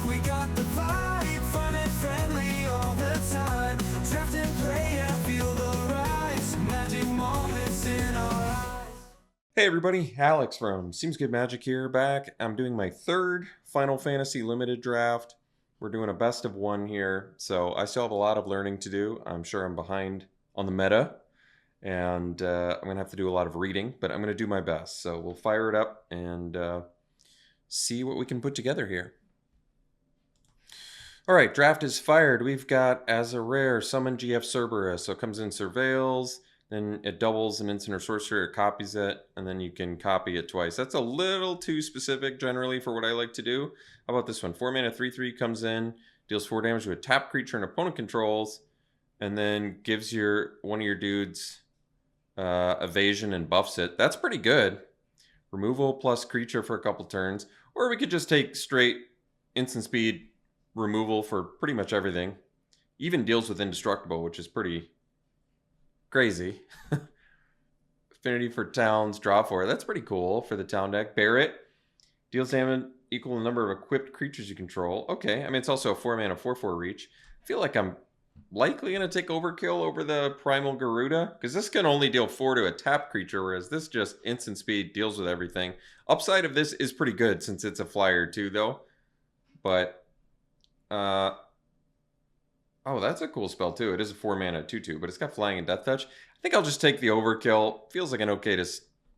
We got the vibe, fun and friendly all the time. Draft and play and feel the rise. Magic moments in our eyes. Hey everybody, Alex from SeemsGoodMagic here, back. I'm doing my third Final Fantasy limited draft. We're doing a best of one here, so I still have a lot of learning to do. I'm sure I'm behind on the meta, and I'm going to have to do a lot of reading, but I'm going to do my best. So we'll fire it up and see what we can put together here. All right, draft is fired. We've got, as a rare, Summon GF Cerberus. So it comes in Surveils, then it doubles an instant or sorcerer, it copies it, and then you can copy it twice. That's a little too specific generally for what I like to do. How about this one? 4 mana, 3/3 comes in, deals 4 damage to a tapped creature an opponent controls, and then gives one of your dudes evasion and buffs it. That's pretty good. Removal plus creature for a couple turns. Or we could just take straight instant speed removal for pretty much everything. Even deals with indestructible, which is pretty crazy. Affinity for towns, draw 4. That's pretty cool for the town deck. Barret deals damage equal to the number of equipped creatures you control. Okay, I mean, it's also a 4 mana 4/4 reach. I feel like I'm likely going to take overkill over the Primal Garuda, because this can only deal 4 to a tapped creature, whereas this just instant speed deals with everything. Upside of this is pretty good since it's a flyer too, though. But oh, that's a cool spell too. It is a 4 mana 2/2, but it's got flying and death touch. I think I'll just take the overkill. Feels like an okay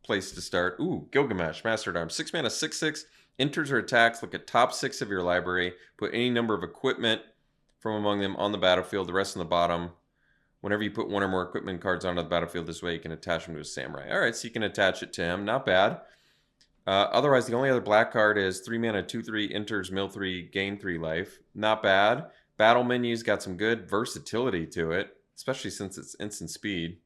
place to start. Ooh, Gilgamesh, Master at Arms. 6 mana 6/6. Enters or attacks. Look at top 6 of your library. Put any number of equipment from among them on the battlefield. The rest on the bottom. Whenever you put 1 or more equipment cards onto the battlefield this way, you can attach them to a samurai. All right, so you can attach it to him. Not bad. Otherwise, the only other black card is 3 mana 2/3. Enters, mill 3, gain 3 life. Not bad. Battle menu's got some good versatility to it, especially since it's instant speed.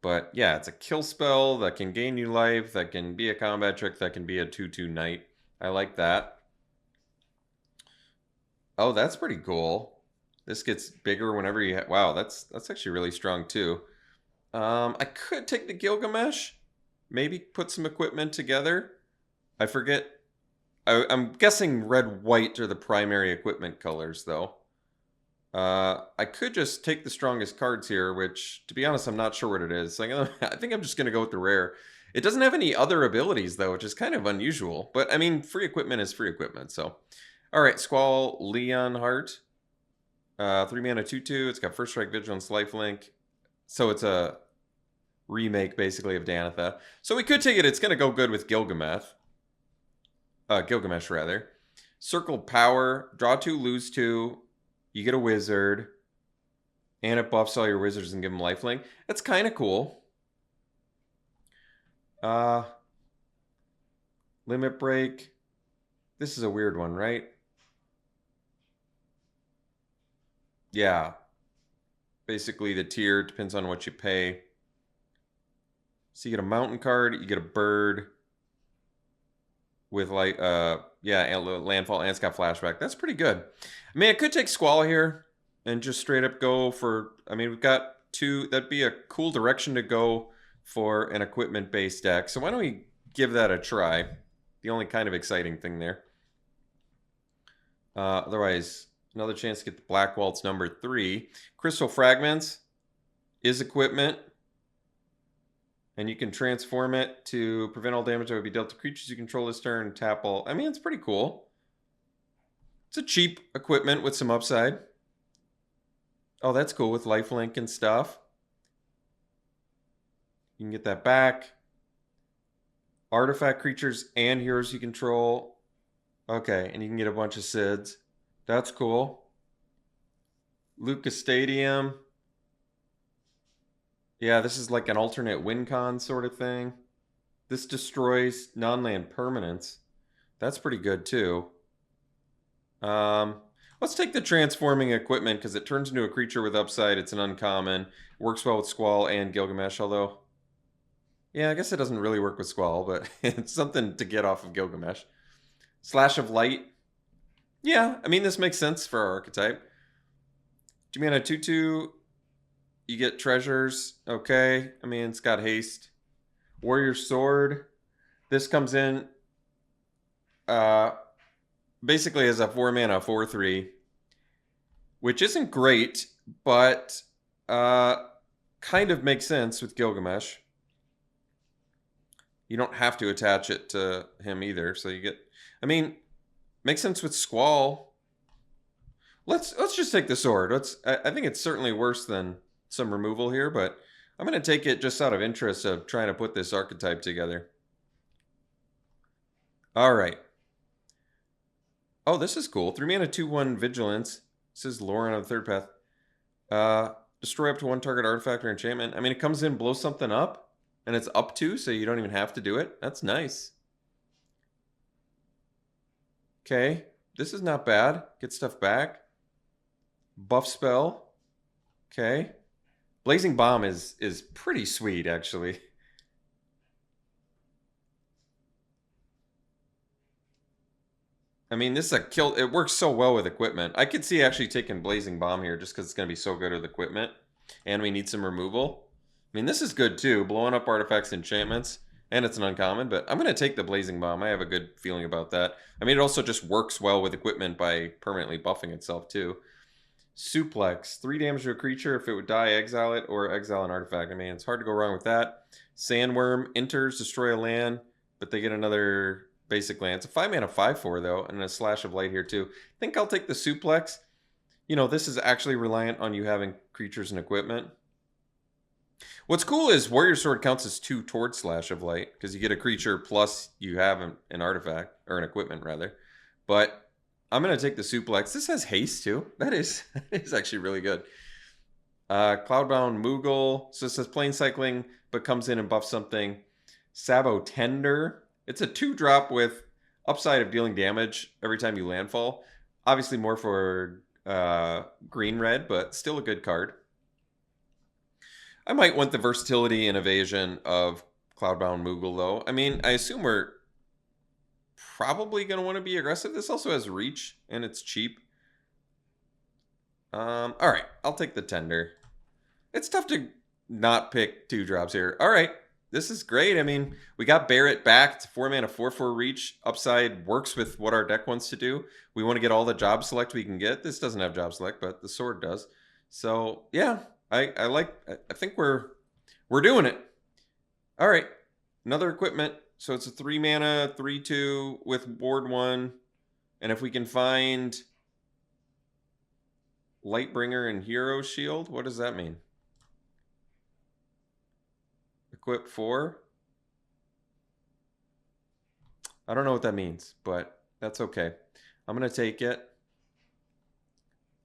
But yeah, it's a kill spell that can gain you life, that can be a combat trick, that can be a 2/2 knight. I like that. Oh, that's pretty cool. This gets bigger whenever you... Wow, that's actually really strong too. I could take the Gilgamesh, maybe put some equipment together. I forget. I'm guessing red-white are the primary equipment colors, though. I could just take the strongest cards here, which, to be honest, I'm not sure what it is. So I think I'm just going to go with the rare. It doesn't have any other abilities, though, which is kind of unusual. But, I mean, free equipment is free equipment, so... All right, Squall Leonheart. 3 mana 2/2. It's got First Strike, Vigilance, Lifelink. So it's a remake, basically, of Danitha. So we could take it. It's going to go good with Gilgamesh. Gilgamesh, rather. Circle Power. Draw 2, lose 2. You get a wizard. And it buffs all your wizards and give them lifelink. That's kind of cool. Limit Break. This is a weird one, right? Yeah. Basically, the tier depends on what you pay. So you get a mountain card, you get a bird with like yeah, landfall, and it's got flashback. That's pretty good. I mean, I could take Squall here and just straight up go for... I mean, we've got 2. That'd be a cool direction to go for an equipment-based deck. So why don't we give that a try? The only kind of exciting thing there. Otherwise, another chance to get the Black Waltz number 3. Crystal Fragments is equipment. And you can transform it to prevent all damage that would be dealt to creatures you control this turn. Tap all. I mean, it's pretty cool. It's a cheap equipment with some upside. Oh, that's cool with lifelink and stuff. You can get that back. Artifact creatures and heroes you control. Okay, and you can get a bunch of SIDS. That's cool. Lucas Stadium. Yeah, this is like an alternate win con sort of thing. This destroys non-land permanents. That's pretty good too. Let's take the transforming equipment because it turns into a creature with upside. It's an uncommon. It works well with Squall and Gilgamesh, although... Yeah, I guess it doesn't really work with Squall, but it's something to get off of Gilgamesh. Slash of Light. Yeah, I mean, this makes sense for our archetype. 2 mana 2/2. You get treasures. Okay. I mean, it's got haste. Warrior Sword. This comes in basically has a 4-mana 4/3, which isn't great, but kind of makes sense with Gilgamesh. You don't have to attach it to him either, so you get... I mean, makes sense with Squall. Let's just take the sword. I think it's certainly worse than some removal here, but I'm going to take it just out of interest of trying to put this archetype together. All right. Oh, this is cool. 3-mana 2/1 Vigilance. This is Lauren on the third path. Destroy up to 1 target artifact or enchantment. I mean, it comes in, blows something up, and it's up to, so you don't even have to do it. That's nice. Okay, this is not bad. Get stuff back. Buff spell. Okay. Blazing Bomb is pretty sweet, actually. I mean, this is a kill. It works so well with equipment. I could see actually taking Blazing Bomb here just because it's going to be so good with equipment. And we need some removal. I mean, this is good too. Blowing up artifacts, enchantments. And it's an uncommon, but I'm going to take the Blazing Bomb. I have a good feeling about that. I mean, it also just works well with equipment by permanently buffing itself too. Suplex. 3 damage to a creature. If it would die, exile it or exile an artifact. I mean, it's hard to go wrong with that. Sandworm enters, destroy a land, but they get another basic land. It's a 5-mana 5/4 though, and a slash of light here too. I think I'll take the Suplex. You know, this is actually reliant on you having creatures and equipment. What's cool is Warrior Sword counts as 2 towards Slash of Light, because you get a creature plus you have an artifact, or an equipment rather. But I'm going to take the Suplex. This has haste too. That is actually really good. Cloudbound Moogle. So it says Plane Cycling, but comes in and buffs something. Sabo Tender. It's a 2-drop with upside of dealing damage every time you landfall. Obviously more for green-red, but still a good card. I might want the versatility and evasion of Cloudbound Moogle, though. I mean, I assume we're probably going to want to be aggressive. This also has reach, and it's cheap. All right, I'll take the Tender. It's tough to not pick 2-drops here. All right, this is great. I mean, we got Barret back. It's 4-mana 4/4 reach. Upside works with what our deck wants to do. We want to get all the job select we can get. This doesn't have job select, but the sword does. So, yeah. I think we're doing it. All right, another equipment. So it's a 3-mana 3/2 with ward 1, and if we can find Lightbringer and Hero Shield, what does that mean? Equip 4. I don't know what that means, but that's okay. I'm gonna take it.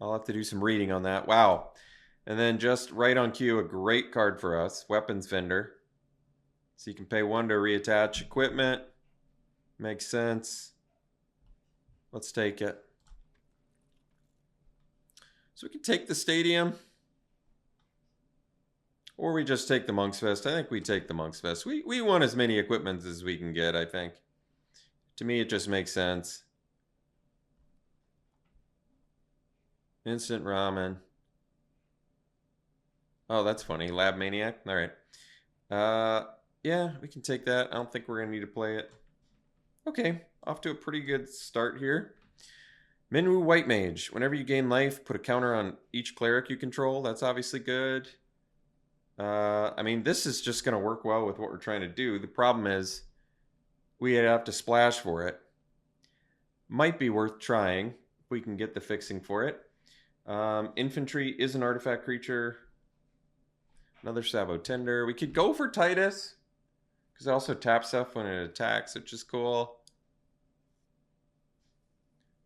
I'll have to do some reading on that. Wow. And then just right on cue, a great card for us, Weapons Vendor. So you can pay 1 to reattach equipment. Makes sense. Let's take it. So we can take the Stadium. Or we just take the Monk's Fest. I think we take the Monk's Fest. We want as many equipments as we can get, I think. To me, it just makes sense. Instant Ramen. Oh, that's funny. Lab Maniac. All right. Yeah, we can take that. I don't think we're going to need to play it. Okay, off to a pretty good start here. Minwu White Mage. Whenever you gain life, put a counter on each cleric you control. That's obviously good. I mean, this is just going to work well with what we're trying to do. The problem is we have to splash for it. Might be worth trying if we can get the fixing for it. Infantry is an artifact creature. Another Sabo Tender. We could go for Titus, because it also taps stuff when it attacks, which is cool.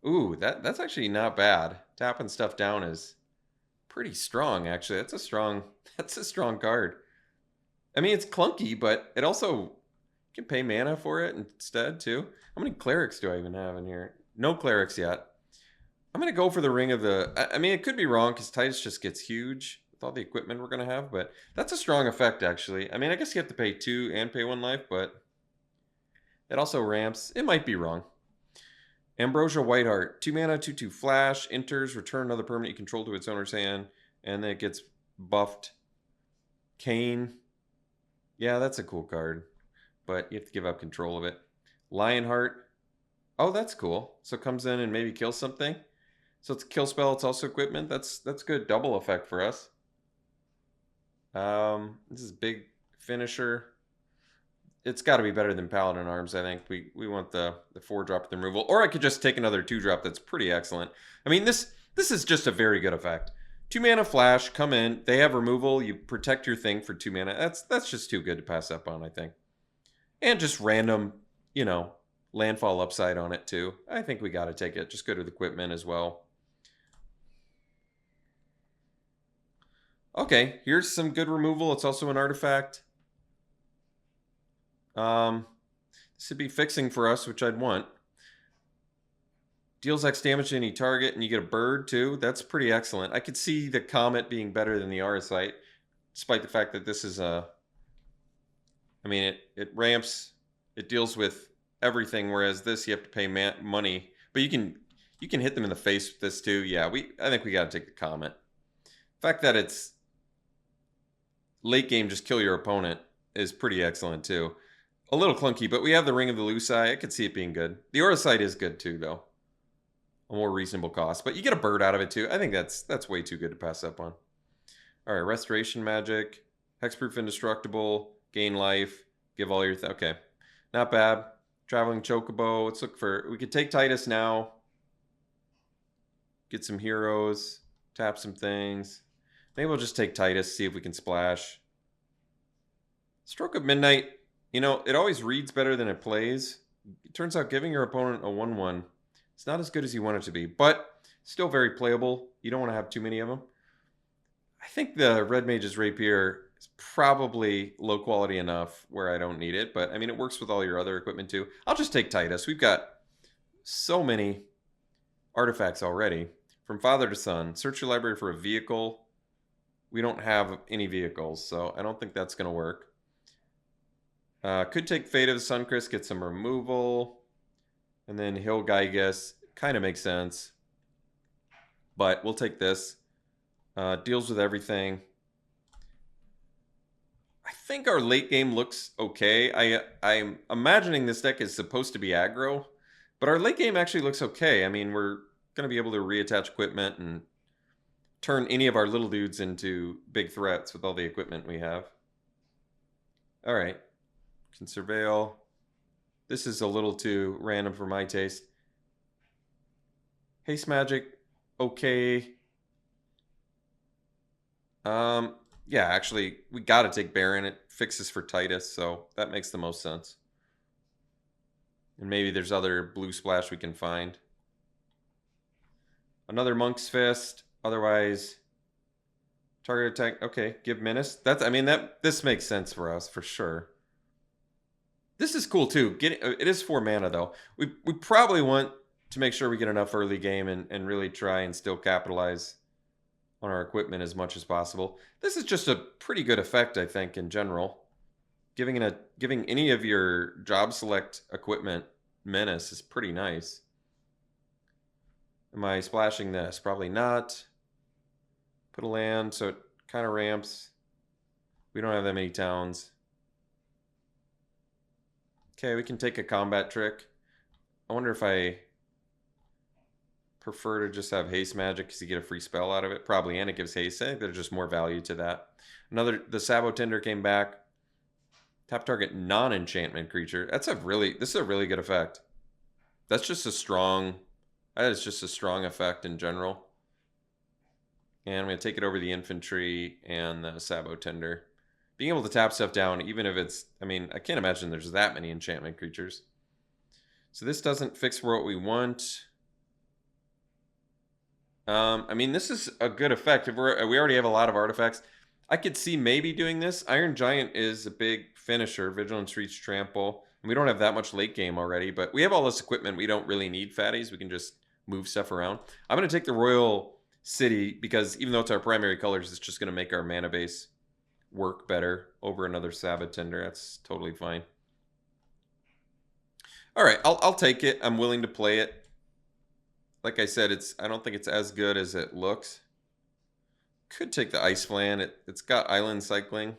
Ooh, that's actually not bad. Tapping stuff down is pretty strong, actually. That's a strong card. I mean, it's clunky, but it also, you can pay mana for it instead, too. How many clerics do I even have in here? No clerics yet. I'm going to go for the Ring of the... I mean, it could be wrong, because Titus just gets huge with all the equipment we're going to have, but that's a strong effect, actually. I mean, I guess you have to pay 2 and pay 1 life, but it also ramps. It might be wrong. Ambrosia Whiteheart. 2 mana, 2/2 flash. Enters, return another permanent you control to its owner's hand, and then it gets buffed. Kane. Yeah, that's a cool card, but you have to give up control of it. Lionheart. Oh, that's cool. So it comes in and maybe kills something. So it's a kill spell. It's also equipment. That's good. Double effect for us. This is big finisher. It's got to be better than Paladin Arms, I think. We want the 4-drop with the removal. Or I could just take another 2-drop that's pretty excellent. I mean, this is just a very good effect. 2 mana flash, come in. They have removal. You protect your thing for 2 mana. That's just too good to pass up on, I think. And just random, you know, landfall upside on it too. I think we got to take it. Just go to the equipment as well. Okay, here's some good removal. It's also an artifact. This would be fixing for us, which I'd want. Deals X damage to any target, and you get a bird too. That's pretty excellent. I could see the Comet being better than the Auracite, despite the fact that this is a... I mean, it ramps, it deals with everything, whereas this you have to pay money. But you can hit them in the face with this too. Yeah, I think we got to take the Comet. The fact that it's late game, just kill your opponent is pretty excellent too. A little clunky, but we have the Ring of the Lucii. I could see it being good. The Auracite is good too, though. A more reasonable cost, but you get a bird out of it too. I think that's way too good to pass up on. All right, Restoration Magic, Hexproof Indestructible, gain life, give all your... okay, not bad. Traveling Chocobo. Let's look for... we could take Titus now. Get some heroes. Tap some things. Maybe we'll just take Titus, see if we can splash. Stroke of Midnight. You know, it always reads better than it plays. It turns out giving your opponent a 1/1, it's not as good as you want it to be, but still very playable. You don't want to have too many of them. I think the Red Mage's Rapier is probably low quality enough where I don't need it, but I mean, it works with all your other equipment too. I'll just take Titus. We've got so many artifacts already. From father to son, search your library for a vehicle. We don't have any vehicles, so I don't think that's going to work. Could take Fate of the Suncrist, get some removal. And then Hilgaigus kind of makes sense. But we'll take this. Deals with everything. I think our late game looks okay. I'm imagining this deck is supposed to be aggro. But our late game actually looks okay. I mean, we're going to be able to reattach equipment and turn any of our little dudes into big threats with all the equipment we have. All right. Can surveil. This is a little too random for my taste. Haste Magic, okay. Yeah, actually, we got to take Baron. It fixes for Titus, so that makes the most sense. And maybe there's other blue splash we can find. Another Monk's Fist. Otherwise, target attack. Okay, give Menace. This makes sense for us for sure. This is cool too. It is 4 mana though. We probably want to make sure we get enough early game and really try and still capitalize on our equipment as much as possible. This is just a pretty good effect, I think, in general. Giving any of your job select equipment menace is pretty nice. Am I splashing this? Probably not. Put a land, so it kind of ramps. We don't have that many towns. Okay, we can take a combat trick. I wonder if I prefer to just have haste magic because you get a free spell out of it. Probably, and it gives haste. I think there's just more value to that. The Sabo Tender came back. Tap target non-enchantment creature. This is a really good effect. That is just a strong effect in general. And I'm going to take it over the infantry and the Sabo Tender. Being able to tap stuff down, even if it's... I mean, I can't imagine there's that many enchantment creatures. So this doesn't fix what we want. I mean, this is a good effect. We already have a lot of artifacts. I could see maybe doing this. Iron Giant is a big finisher. Vigilance, Reach, Trample. And we don't have that much late game already, but we have all this equipment. We don't really need fatties. We can just move stuff around. I'm going to take the Royal City because even though it's our primary colors, it's just going to make our mana base work better over another Sabbath Tender. That's totally fine. All right, I'll take it. I'm willing to play it. Like I said, I don't think it's as good as it looks. Could take the Ice Flan. It's got island cycling.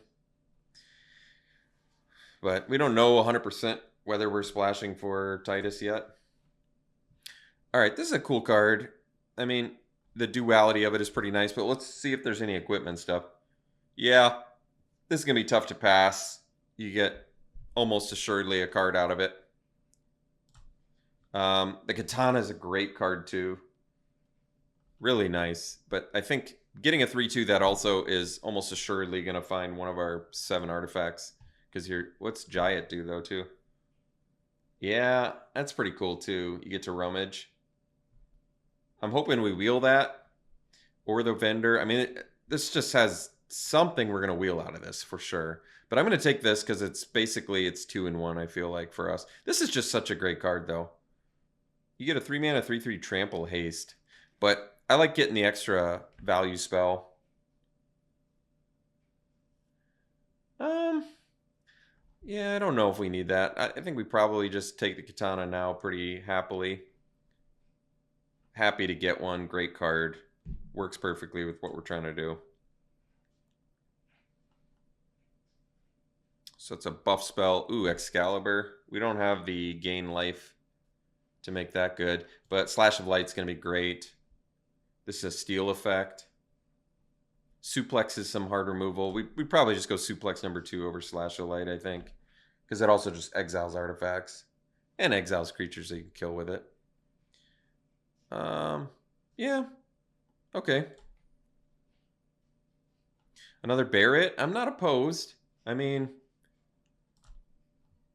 But we don't know 100% whether we're splashing for Titus yet. All right, this is a cool card. I mean, the duality of it is pretty nice, but let's see if there's any equipment stuff. Yeah, this is going to be tough to pass. You get almost assuredly a card out of it. The Katana is a great card too. Really nice. But I think getting a 3-2 that also is almost assuredly going to find one of our 7 artifacts. Because here, what's Giant do though too? Yeah, that's pretty cool too. You get to rummage. I'm hoping we wheel that. Or the vendor. I mean, this just has something we're going to wheel out of this for sure. But I'm going to take this because it's basically, it's 2-in-1, I feel like, for us. This is just such a great card, though. You get a 3-mana 3/3 trample haste. But I like getting the extra value spell. Yeah, I don't know if we need that. I think we probably just take the Katana now pretty happily. Happy to get one. Great card. Works perfectly with what we're trying to do. So it's a buff spell. Ooh, Excalibur. We don't have the gain life to make that good. But Slash of Light's going to be great. This is a steal effect. Suplex is some hard removal. We probably just go Suplex number 2 over Slash of Light, I think. Because it also just exiles artifacts. And exiles creatures that you can kill with it. Yeah. Okay. Another Barret. I'm not opposed. I mean,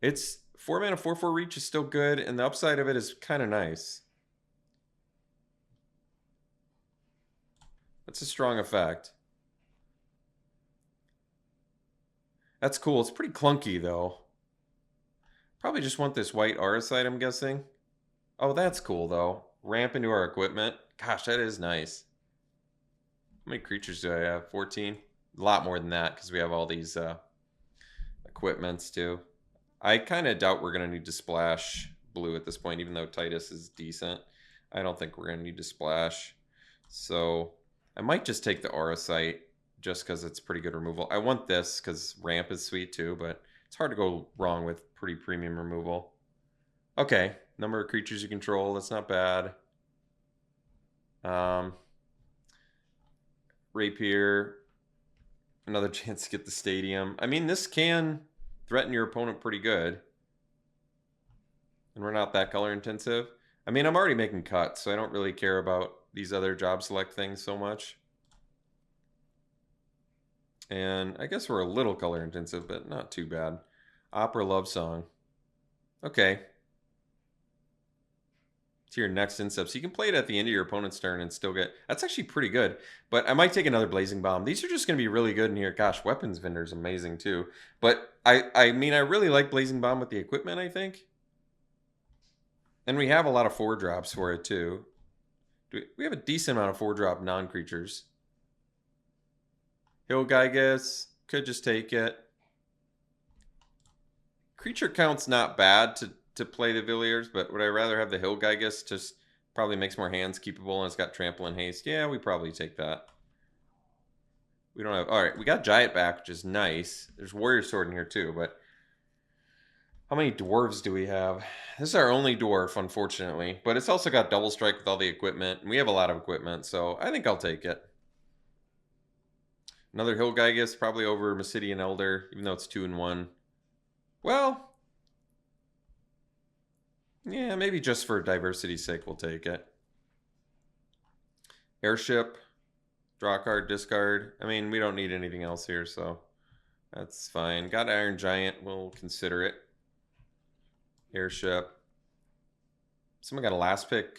it's 4-mana 4/4 reach is still good, and the upside of it is kind of nice. That's a strong effect. That's cool. It's pretty clunky, though. Probably just want this white Auracite, I'm guessing. Oh, that's cool, though. Ramp into our equipment. Gosh, that is nice. How many creatures do I have? 14? A lot more than that, because we have all these equipments, too. I kind of doubt we're going to need to splash blue at this point, even though Titus is decent. I don't think we're going to need to splash. So I might just take the Auracite just because it's pretty good removal. I want this because ramp is sweet too, but it's hard to go wrong with pretty premium removal. Okay, number of creatures you control, that's not bad. Rapier, another chance to get the stadium. I mean, this can threaten your opponent pretty good. And we're not that color intensive. I mean, I'm already making cuts, so I don't really care about these other job select things so much. And I guess we're a little color intensive, but not too bad. Opera Love Song. Okay. To your next instep. So you can play it at the end of your opponent's turn and still get... That's actually pretty good. But I might take another Blazing Bomb. These are just going to be really good in here. Gosh, Weapons Vendor is amazing too. But I mean, I really like Blazing Bomb with the equipment, I think. And we have a lot of 4-drops for it too. We have a decent amount of 4-drop non-creatures. Hill Gygas. Could just take it. Creature count's not bad to play the Villiers, but would I rather have the Hill Gygas? Just probably makes more hands keepable and it's got Trample and Haste. Yeah, we probably take that. We don't have... Alright, we got Giant back, which is nice. There's Warrior Sword in here too, but... How many dwarves do we have? This is our only dwarf, unfortunately. But it's also got double strike with all the equipment. And we have a lot of equipment, so I think I'll take it. Another Hill Gygas, probably over Masidian Elder, even though it's 2-in-1. Well, yeah, maybe just for diversity's sake, we'll take it. Airship, draw a card, discard. I mean, we don't need anything else here, so that's fine. Got Iron Giant, we'll consider it. Airship. Someone got a last pick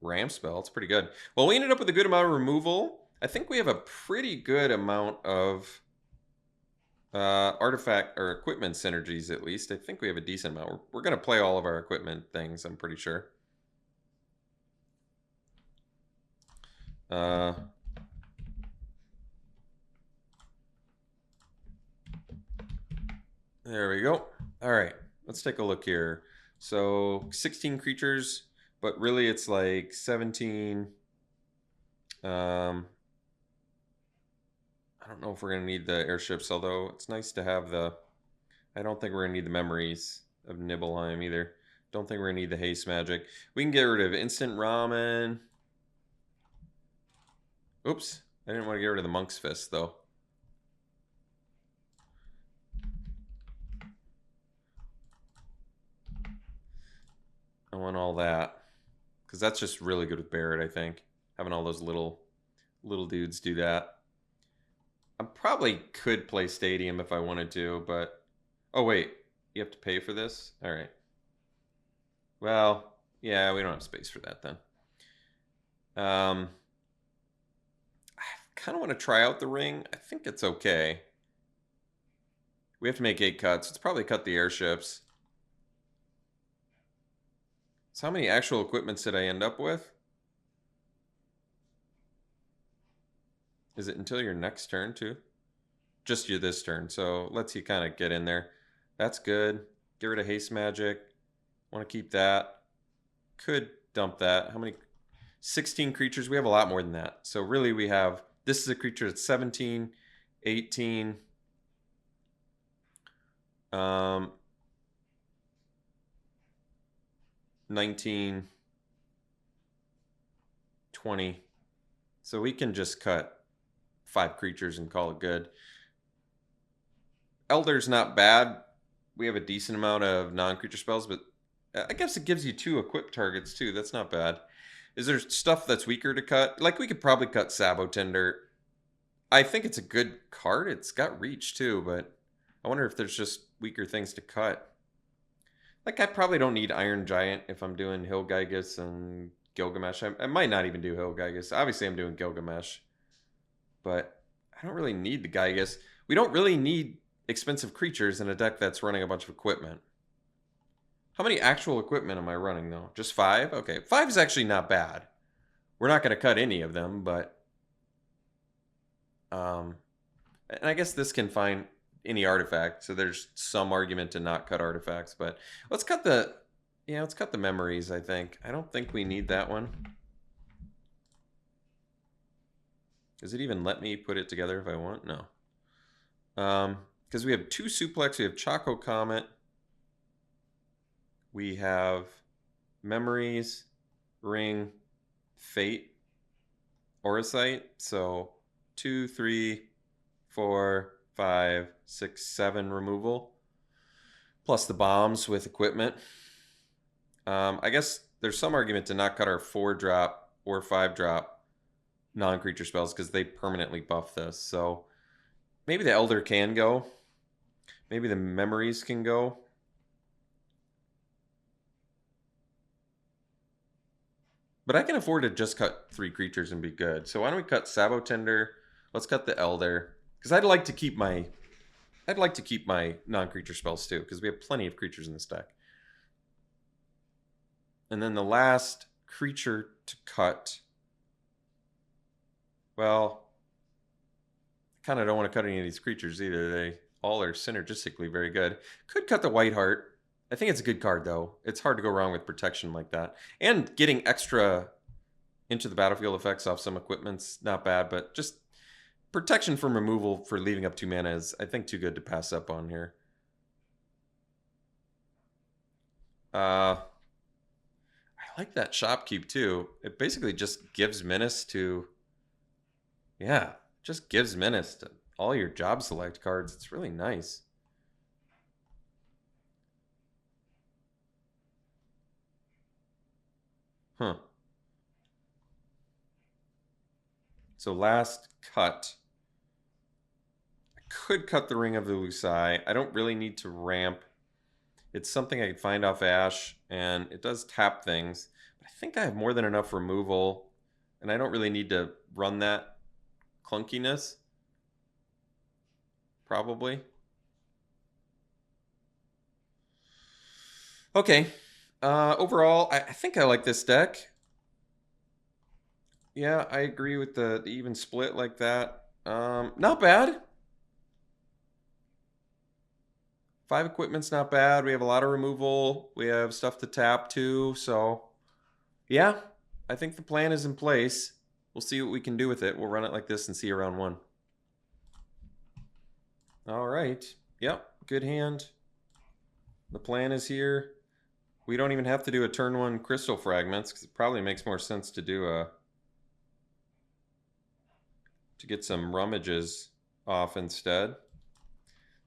Ram spell. It's pretty good. Well, we ended up with a good amount of removal. I think we have a pretty good amount of artifact or equipment synergies, at least. I think we have a decent amount. We're going to play all of our equipment things, I'm pretty sure. There we go. All right. Let's take a look here. So 16 creatures, but really it's like 17. I don't know if we're going to need the airships, although it's nice to have the... I don't think we're going to need the memories of Nibelheim either. Don't think we're gonna need the haste magic. We can get rid of instant ramen. Oops, I didn't want to get rid of the monk's fist though. I want all that because that's just really good with Barrett. I think having all those little dudes do that. I probably could play Stadium if I wanted to, but oh wait, you have to pay for this. All right. Well, yeah, we don't have space for that then. I kind of want to try out the ring. I think it's okay. We have to make 8 cuts. Let's probably cut the airships. So how many actual equipments did I end up with? Is it until your next turn too? Just you this turn. So lets you kind of get in there. That's good. Get rid of haste magic. Want to keep that. Could dump that. How many? 16 creatures. We have a lot more than that. So really we have, this is a creature that's 17, 18, 19, 20. So we can just cut 5 creatures and call it good. Elder's not bad. We have a decent amount of non-creature spells, but I guess it gives you 2 equipped targets too. That's not bad. Is there stuff that's weaker to cut? Like we could probably cut Sabotender. I think it's a good card. It's got reach too, but I wonder if there's just weaker things to cut. Like I probably don't need Iron Giant if I'm doing Hilgigas and Gilgamesh. I might not even do Hilgigas. Obviously I'm doing Gilgamesh, but I don't really need the Gygas. We don't really need expensive creatures in a deck that's running a bunch of equipment. How many actual equipment am I running though? Just 5? Okay, 5 is actually not bad. We're not going to cut any of them, but and I guess this can find any artifact, so there's some argument to not cut artifacts, but let's cut the memories, I think. I don't think we need that one. Does it even let me put it together if I want? No. Because we have 2 suplex, we have Choco Comet, we have memories, ring, fate, Auracite. So 2, 3, 4, 5, 6, 7 removal, plus the bombs with equipment. I guess there's some argument to not cut our 4-drop or 5-drop non-creature spells because they permanently buff this. So maybe the Elder can go. Maybe the memories can go. But I can afford to just cut 3 creatures and be good. So why don't we cut Sabotender? Let's cut the Elder. Because I'd like to keep my non-creature spells too, because we have plenty of creatures in this deck. And then the last creature to cut. Well, I kind of don't want to cut any of these creatures either. They all are synergistically very good. Could cut the Whiteheart. I think it's a good card, though. It's hard to go wrong with protection like that. And getting extra into the battlefield effects off some equipment's not bad, but just protection from removal for leaving up 2 mana is, I think, too good to pass up on here. I like that Shopkeep, too. It basically just gives menace to... Yeah, just gives menace to all your job select cards. It's really nice. Huh. So last cut. I could cut the Ring of the Lusai. I don't really need to ramp. It's something I could find off Ash, and it does tap things. But I think I have more than enough removal, and I don't really need to run that clunkiness. Probably. Okay. Overall, I think I like this deck. Yeah, I agree with the even split like that. Not bad. 5 equipment's not bad. We have a lot of removal. We have stuff to tap too. So, yeah, I think the plan is in place. We'll see what we can do with it. We'll run it like this and see around 1. All right. Yep, good hand. The plan is here. We don't even have to do a turn 1 crystal fragments because it probably makes more sense to do to get some rummages off instead.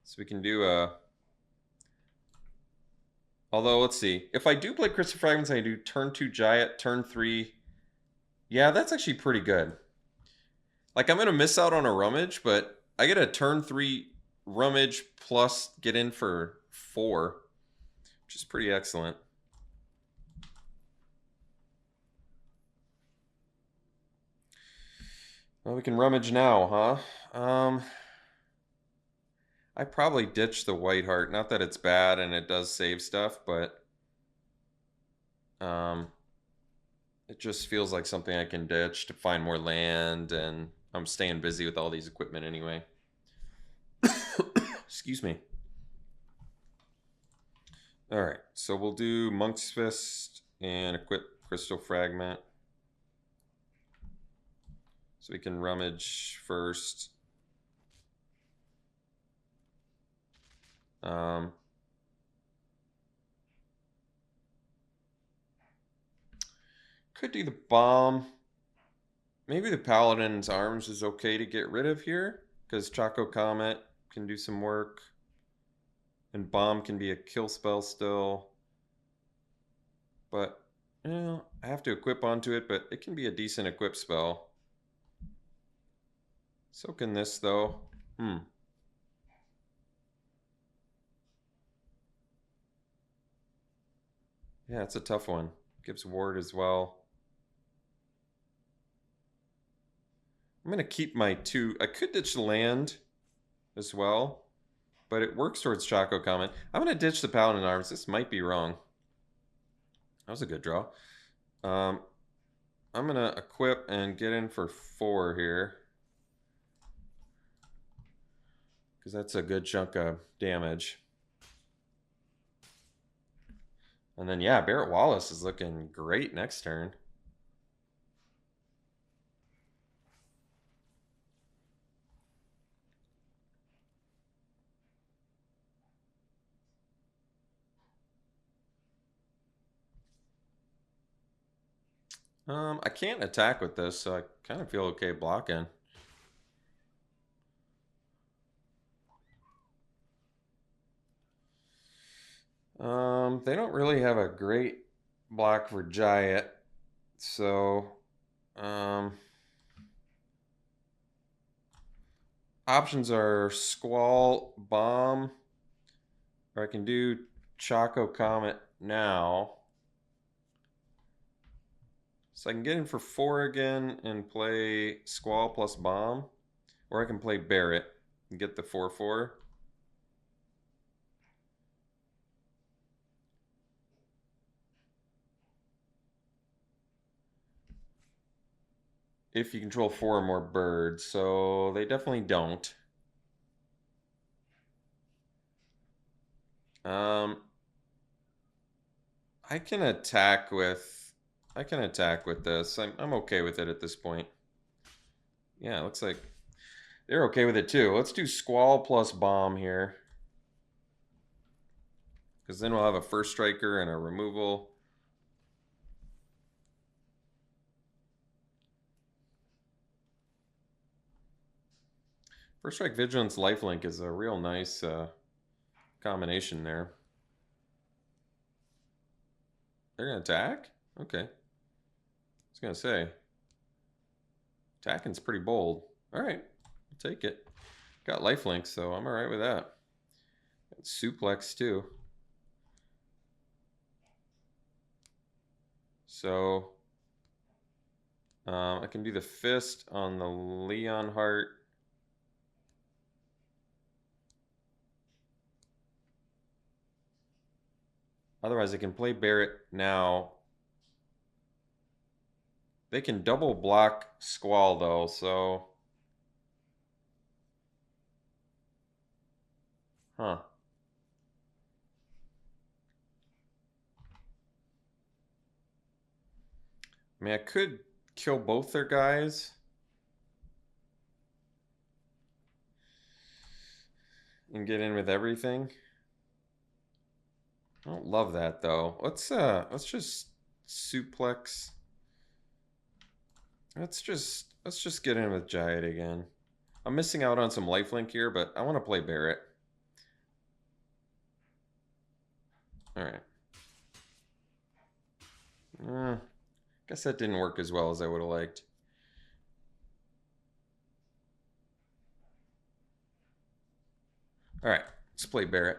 So we can do a... Although, let's see. If I do play crystal fragments, I do turn 2 giant, turn 3. Yeah, that's actually pretty good. Like, I'm going to miss out on a rummage, but I get a turn 3 rummage plus get in for 4, which is pretty excellent. Well, we can rummage now, huh? I probably ditch the white heart. Not that it's bad and it does save stuff, but it just feels like something I can ditch to find more land, and I'm staying busy with all these equipment anyway. Excuse me. All right, so we'll do Monk's Fist and equip Crystal Fragment. So we can rummage first. Could do the bomb. Maybe the Paladin's Arms is okay to get rid of here, because Choco Comet can do some work. And bomb can be a kill spell still. But, you know, I have to equip onto it, but it can be a decent equip spell. So can this, though. Yeah, it's a tough one. Gives ward as well. I'm going to keep my 2. I could ditch the land as well, but it works towards Choco Comet. I'm going to ditch the Paladin Arms. This might be wrong. That was a good draw. I'm going to equip and get in for 4 here, because that's a good chunk of damage. And then, yeah, Barrett Wallace is looking great next turn. I can't attack with this, so I kind of feel okay blocking. They don't really have a great block for Giant, so options are Squall, Bomb, or I can do Choco Comet now. So I can get in for 4 again and play Squall plus Bomb, or I can play Barrett and get the 4/4. If you control 4 or more birds, so they definitely don't. I can attack with this. I'm okay with it at this point. Yeah, it looks like they're okay with it too. Let's do Squall plus Bomb here, because then we'll have a first striker and a removal. First strike Vigilance Lifelink is a real nice combination there. They're gonna attack? Okay. I was gonna say, attacking's pretty bold. All right, I'll take it. Got lifelink, so I'm all right with that. Got suplex too. So I can do the fist on the Leon Heart. Otherwise, I can play Barrett now. They can double block Squall though, so... Huh. I mean, I could kill both their guys and get in with everything. I don't love that though. Let's just suplex. Let's just get in with Giant again. I'm missing out on some lifelink here, but I want to play Barrett. Alright. Guess that didn't work as well as I would have liked. Alright, let's play Barrett.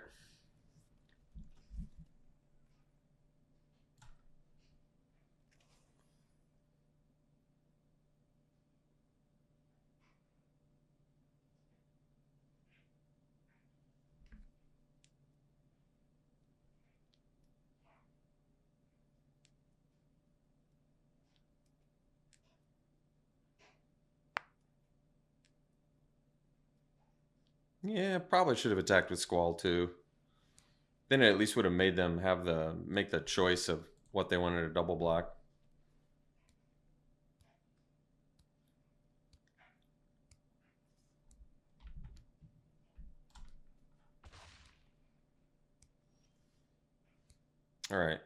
Yeah, probably should have attacked with Squall too. Then it at least would have made them make the choice of what they wanted to double block. Alright.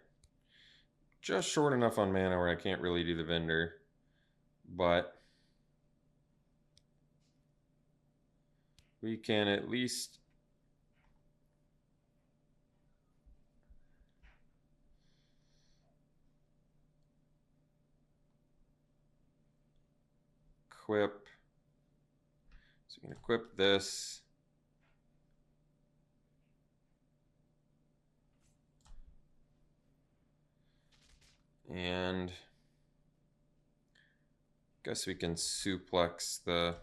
Just short enough on mana where I can't really do the vendor. But we can at least equip. So we can equip this. And guess we can suplex the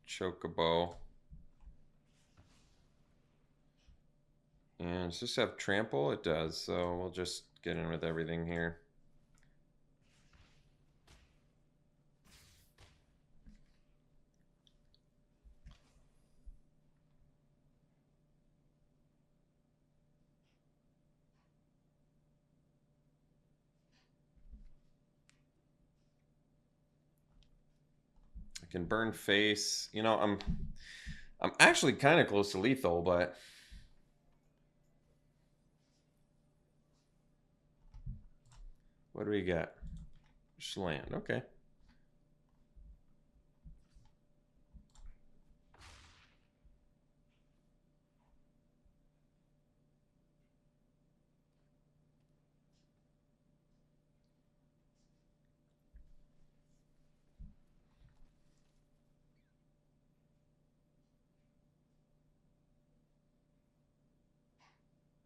Chocobo. And does this have trample? It does, so we'll just get in with everything here. I can burn face. You know, I'm actually kind of close to lethal, but what do we got? Just land. Okay.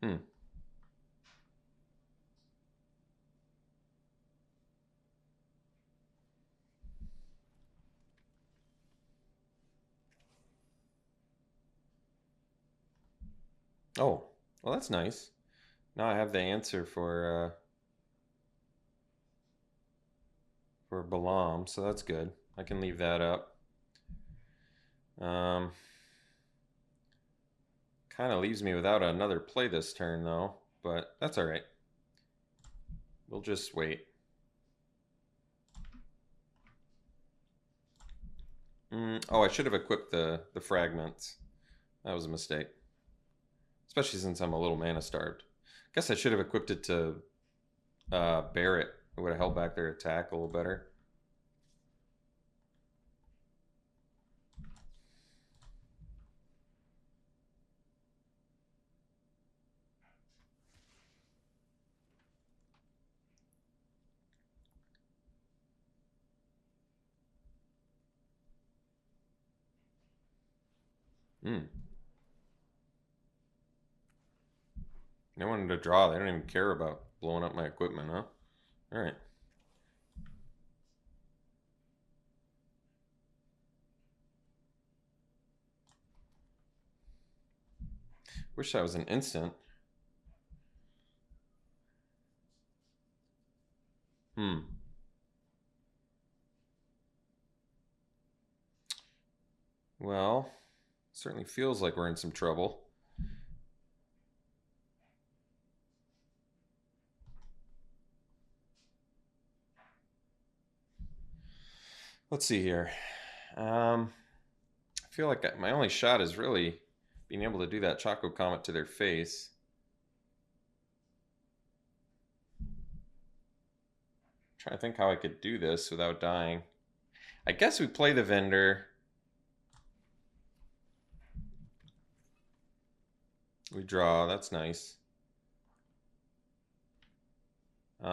Hmm. Oh, well, that's nice. Now I have the answer for Balam, so that's good. I can leave that up. Kind of leaves me without another play this turn, though, but that's all right. We'll just wait. Oh, I should have equipped the fragments. That was a mistake. Especially since I'm a little mana starved. Guess I should have equipped it to Barrett. It would have held back their attack a little better. Hmm. They wanted to draw. They don't even care about blowing up my equipment, huh? Alright. Wish that was an instant. Well, certainly feels like we're in some trouble. Let's see here. I feel like my only shot is really being able to do that Choco Comet to their face. Trying to think how I could do this without dying. I guess we play the vendor. We draw. That's nice. We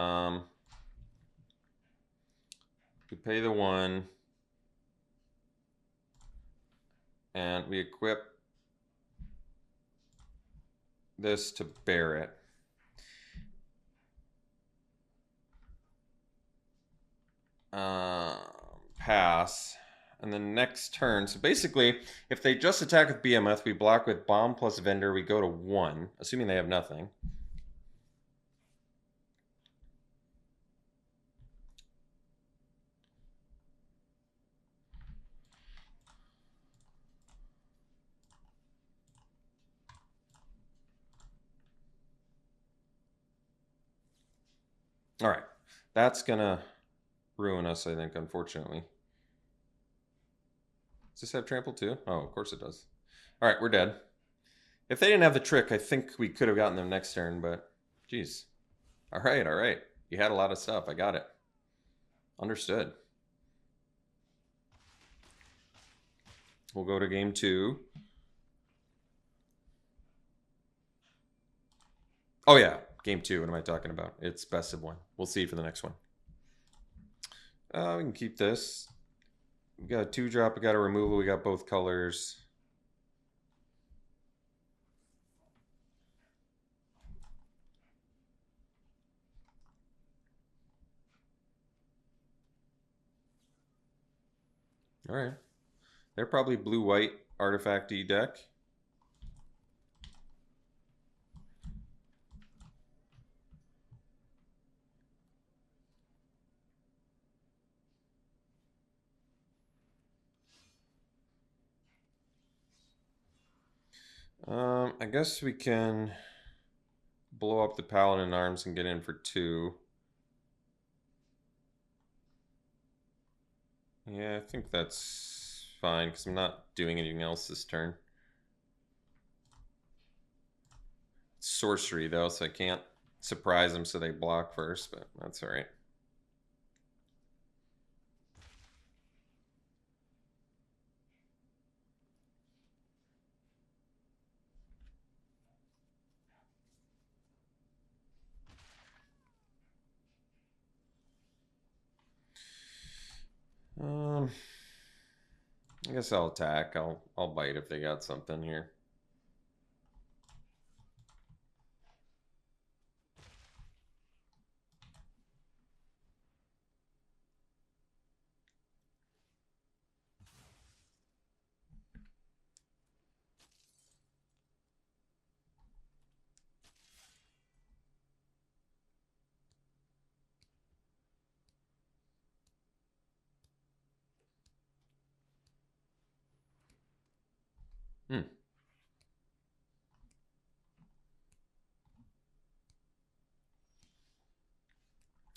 pay the 1. And we equip this to Barrett. Pass. And then next turn, so basically, if they just attack with Behemoth, we block with Bomb plus Vendor, we go to 1, assuming they have nothing. All right, that's gonna ruin us, I think, unfortunately. Does this have trample too? Oh, of course it does. All right, we're dead. If they didn't have the trick, I think we could have gotten them next turn, but geez. All right, all right. You had a lot of stuff. I got it. Understood. We'll go to game 2. Oh yeah, game 2. What am I talking about? It's best of 1. We'll see for the next one. We can keep this. We got a 2-drop. We got a removal. We got both colors. All right. They're probably blue-white artifact-y deck. I guess we can blow up the Paladin Arms and get in for 2. Yeah, I think that's fine because I'm not doing anything else this turn. It's sorcery though, so I can't surprise them so they block first, but that's all right. I guess I'll attack. I'll bite if they got something here.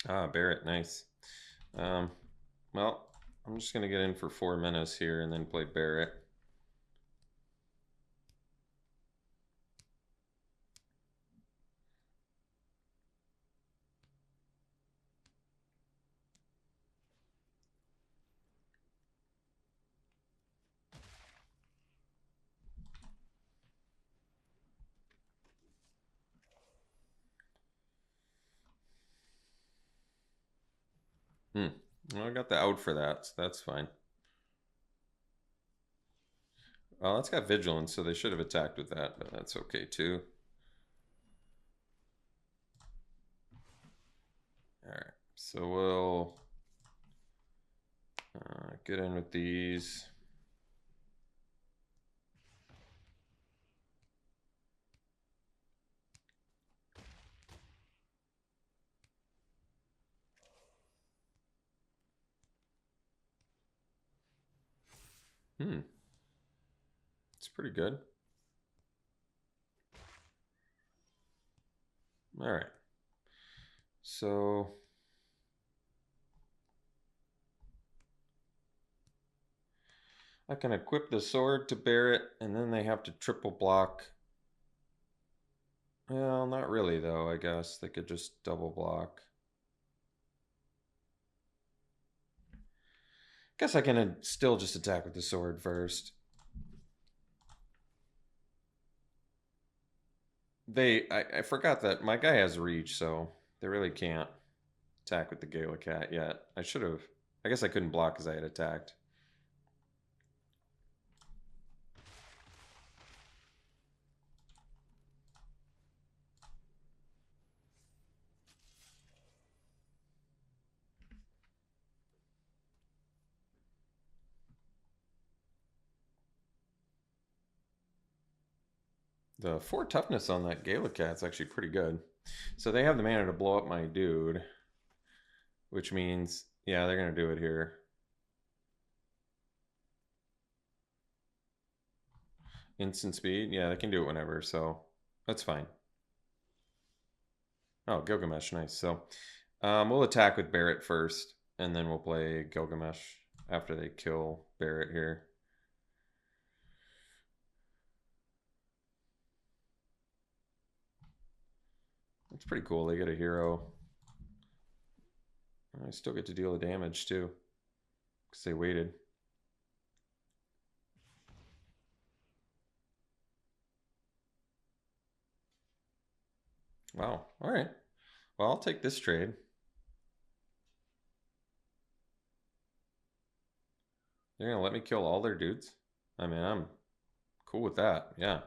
Ah, Barrett, nice. Well, I'm just gonna get in for 4 minutes here and then play Barrett. Well, I got the out for that, so that's fine. Well, that's got Vigilance, so they should have attacked with that, but that's okay too. Alright, so we'll get in with these. It's pretty good. All right. So I can equip the sword to bear it, and then they have to triple block. Well, not really, though, I guess. They could just double block. Guess I can still just attack with the sword first. I forgot that my guy has reach, so they really can't attack with the Gala Cat yet. I should have. I guess I couldn't block because I had attacked. The 4 toughness on that Gala Cat's actually pretty good. So they have the mana to blow up my dude, which means, yeah, they're going to do it here. Instant speed? Yeah, they can do it whenever, so that's fine. Oh, Gilgamesh, nice. So we'll attack with Barrett first, and then we'll play Gilgamesh after they kill Barrett here. It's pretty cool. They get a hero. I still get to deal the damage too, because they waited. Wow. All right. Well, I'll take this trade. They're going to let me kill all their dudes? I mean, I'm cool with that. Yeah.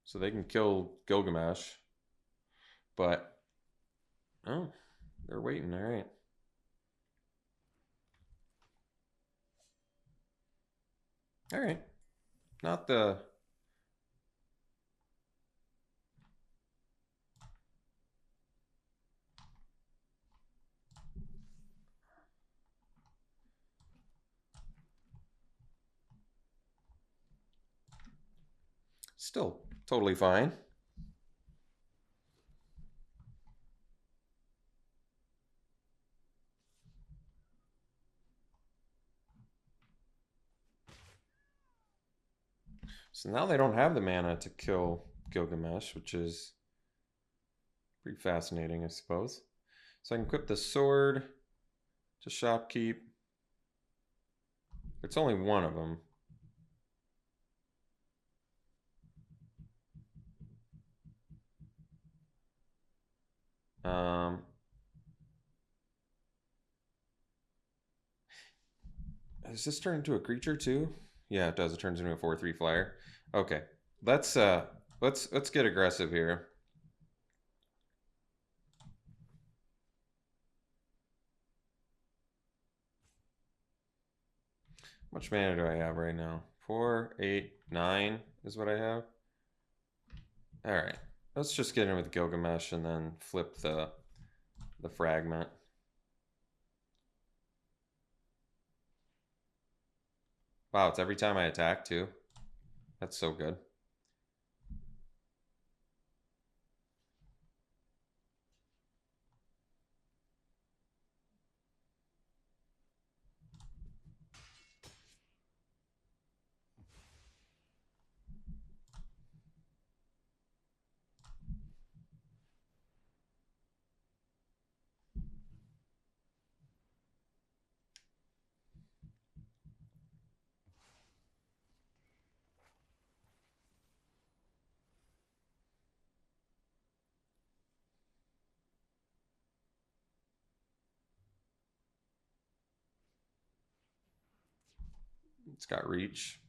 So they can kill Gilgamesh. But, oh, they're waiting. All right. All right. Not the... Still totally fine. So now they don't have the mana to kill Gilgamesh, which is pretty fascinating, I suppose. So I can equip the sword to shopkeep. It's only one of them. Does this turn into a creature too? Yeah, it does. It turns into a 4/3 flyer. Okay, let's get aggressive here. How much mana do I have right now? 4, 8, 9 is what I have. All right, let's just get in with Gilgamesh and then flip the fragment. Wow, it's every time I attack too. That's so good. It's got reach.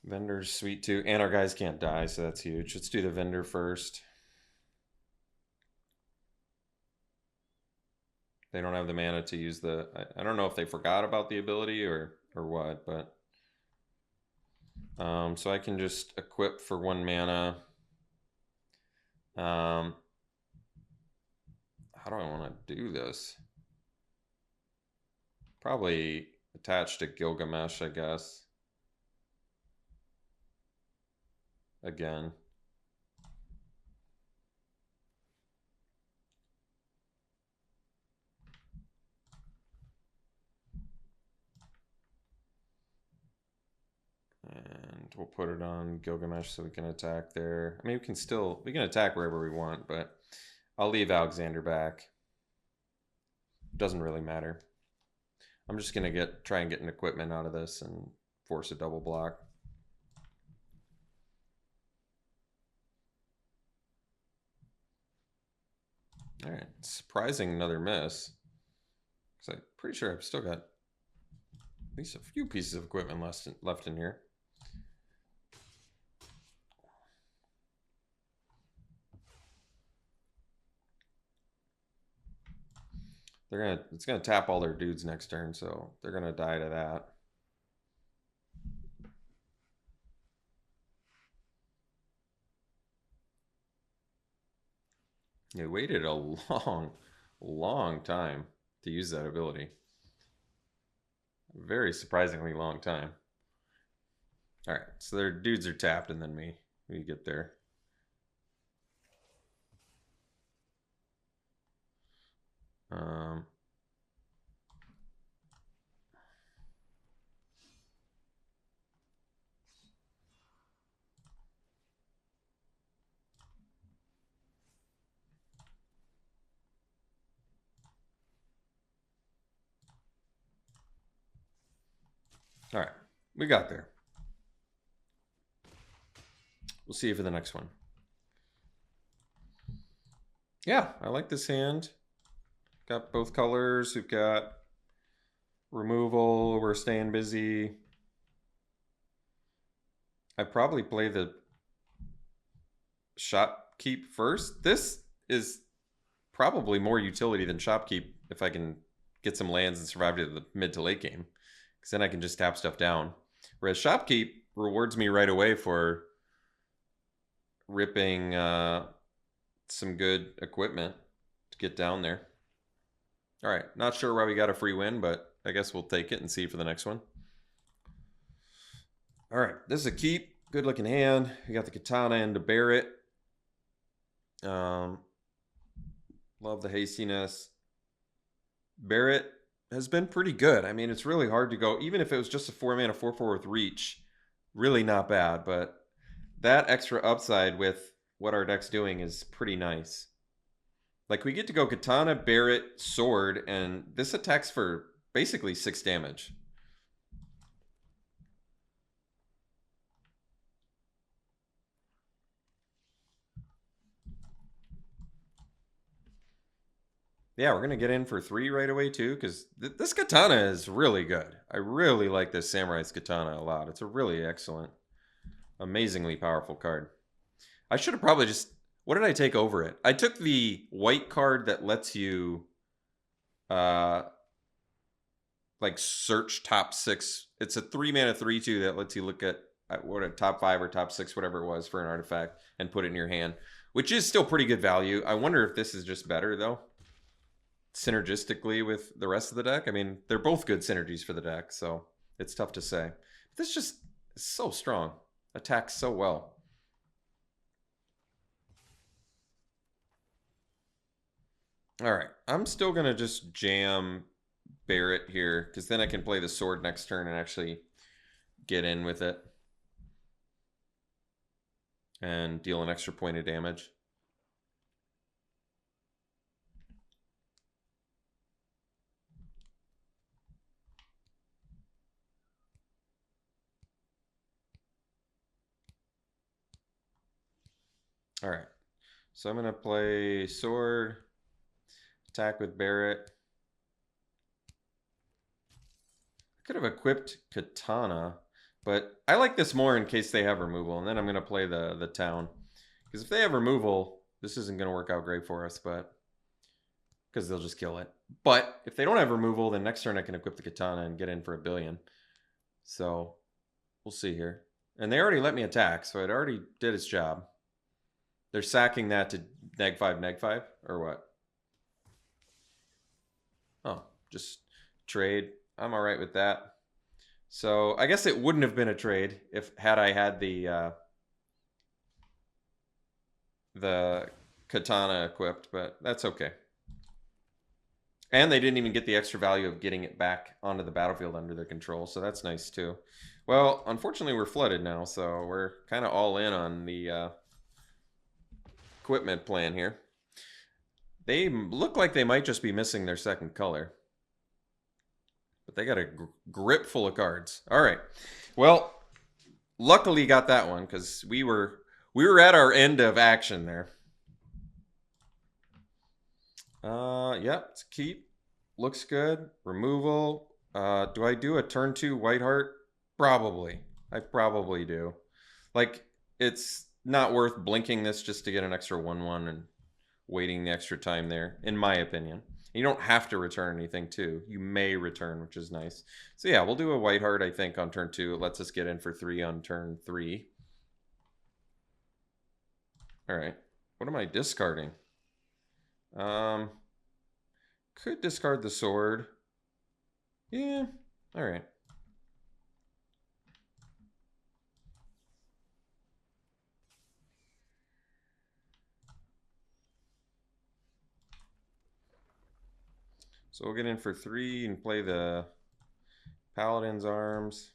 Vendor's sweet too. And our guys can't die, so that's huge. Let's do the vendor first. They don't have the mana to use the... I don't know if they forgot about the ability or what, but... so I can just equip for 1 mana. How do I want to do this? Probably attached to Gilgamesh, I guess. Again. And we'll put it on Gilgamesh so we can attack there. I mean, we can attack wherever we want, but I'll leave Alexander back. Doesn't really matter. I'm just gonna try and get an equipment out of this and force a double block. All right, surprising another miss. Because I'm pretty sure I've still got at least a few pieces of equipment left in here. It's gonna tap all their dudes next turn, so they're gonna die to that. They waited a long time to use that ability. Very surprisingly long time. All right, so their dudes are tapped, and then we get there. All right, we got there. We'll see you for the next one. Yeah, I like this hand. Got both colors. We've got removal. We're staying busy. I probably play the Shopkeep first. This is probably more utility than Shopkeep if I can get some lands and survive to the mid to late game. Because then I can just tap stuff down. Whereas Shopkeep rewards me right away for ripping some good equipment to get down there. All right, not sure why we got a free win, but I guess we'll take it and see for the next one. All right, this is a keep. Good looking hand. We got the katana and the Barret. Love the hastiness. Barret has been pretty good. I mean, it's really hard to go, even if it was just a 4-mana 4/4 with reach, really not bad, but that extra upside with what our deck's doing is pretty nice. Like, we get to go katana, Barret, sword, and this attacks for basically 6 damage. Yeah, we're going to get in for 3 right away, too, because this katana is really good. I really like this Samurai's katana a lot. It's a really excellent, amazingly powerful card. I should have probably just... What did I take over it? I took the white card that lets you, like, search top 6. It's a 3-mana 3/2 that lets you look at what a top 5 or top 6, whatever it was, for an artifact and put it in your hand, which is still pretty good value. I wonder if this is just better, though, synergistically with the rest of the deck. I mean, they're both good synergies for the deck, so it's tough to say. This just is so strong. Attacks so well. All right, I'm still going to just jam Barret here, because then I can play the sword next turn and actually get in with it and deal an extra point of damage. All right, so I'm going to play sword, attack with Barret. I could have equipped katana, but I like this more in case they have removal, and then I'm going to play the town. Because if they have removal, this isn't going to work out great for us, but because they'll just kill it. But if they don't have removal, then next turn I can equip the katana and get in for $1 billion. So we'll see here. And they already let me attack, so it already did its job. They're sacking that to -5, or what? just trade. I'm all right with that. So I guess it wouldn't have been a trade if had I had the katana equipped, but that's okay. And they didn't even get the extra value of getting it back onto the battlefield under their control, so that's nice too. Well, unfortunately, we're flooded now, so we're kind of all in on the equipment plan here. They look like they might just be missing their second color. But they got a grip full of cards. All right. Well, luckily got that one because we were at our end of action there. Yep, it's keep. Looks good. Removal. Do I do a turn 2 White Heart? Probably. I probably do. Like, it's not worth blinking this just to get an extra 1/1 and waiting the extra time there, in my opinion. You don't have to return anything too. You may return, which is nice. So yeah, we'll do a White Heart, I think, on turn 2. It lets us get in for 3 on turn 3. All right. What am I discarding? Could discard the sword. Yeah. All right. So we'll get in for 3 and play the Paladin's Arms.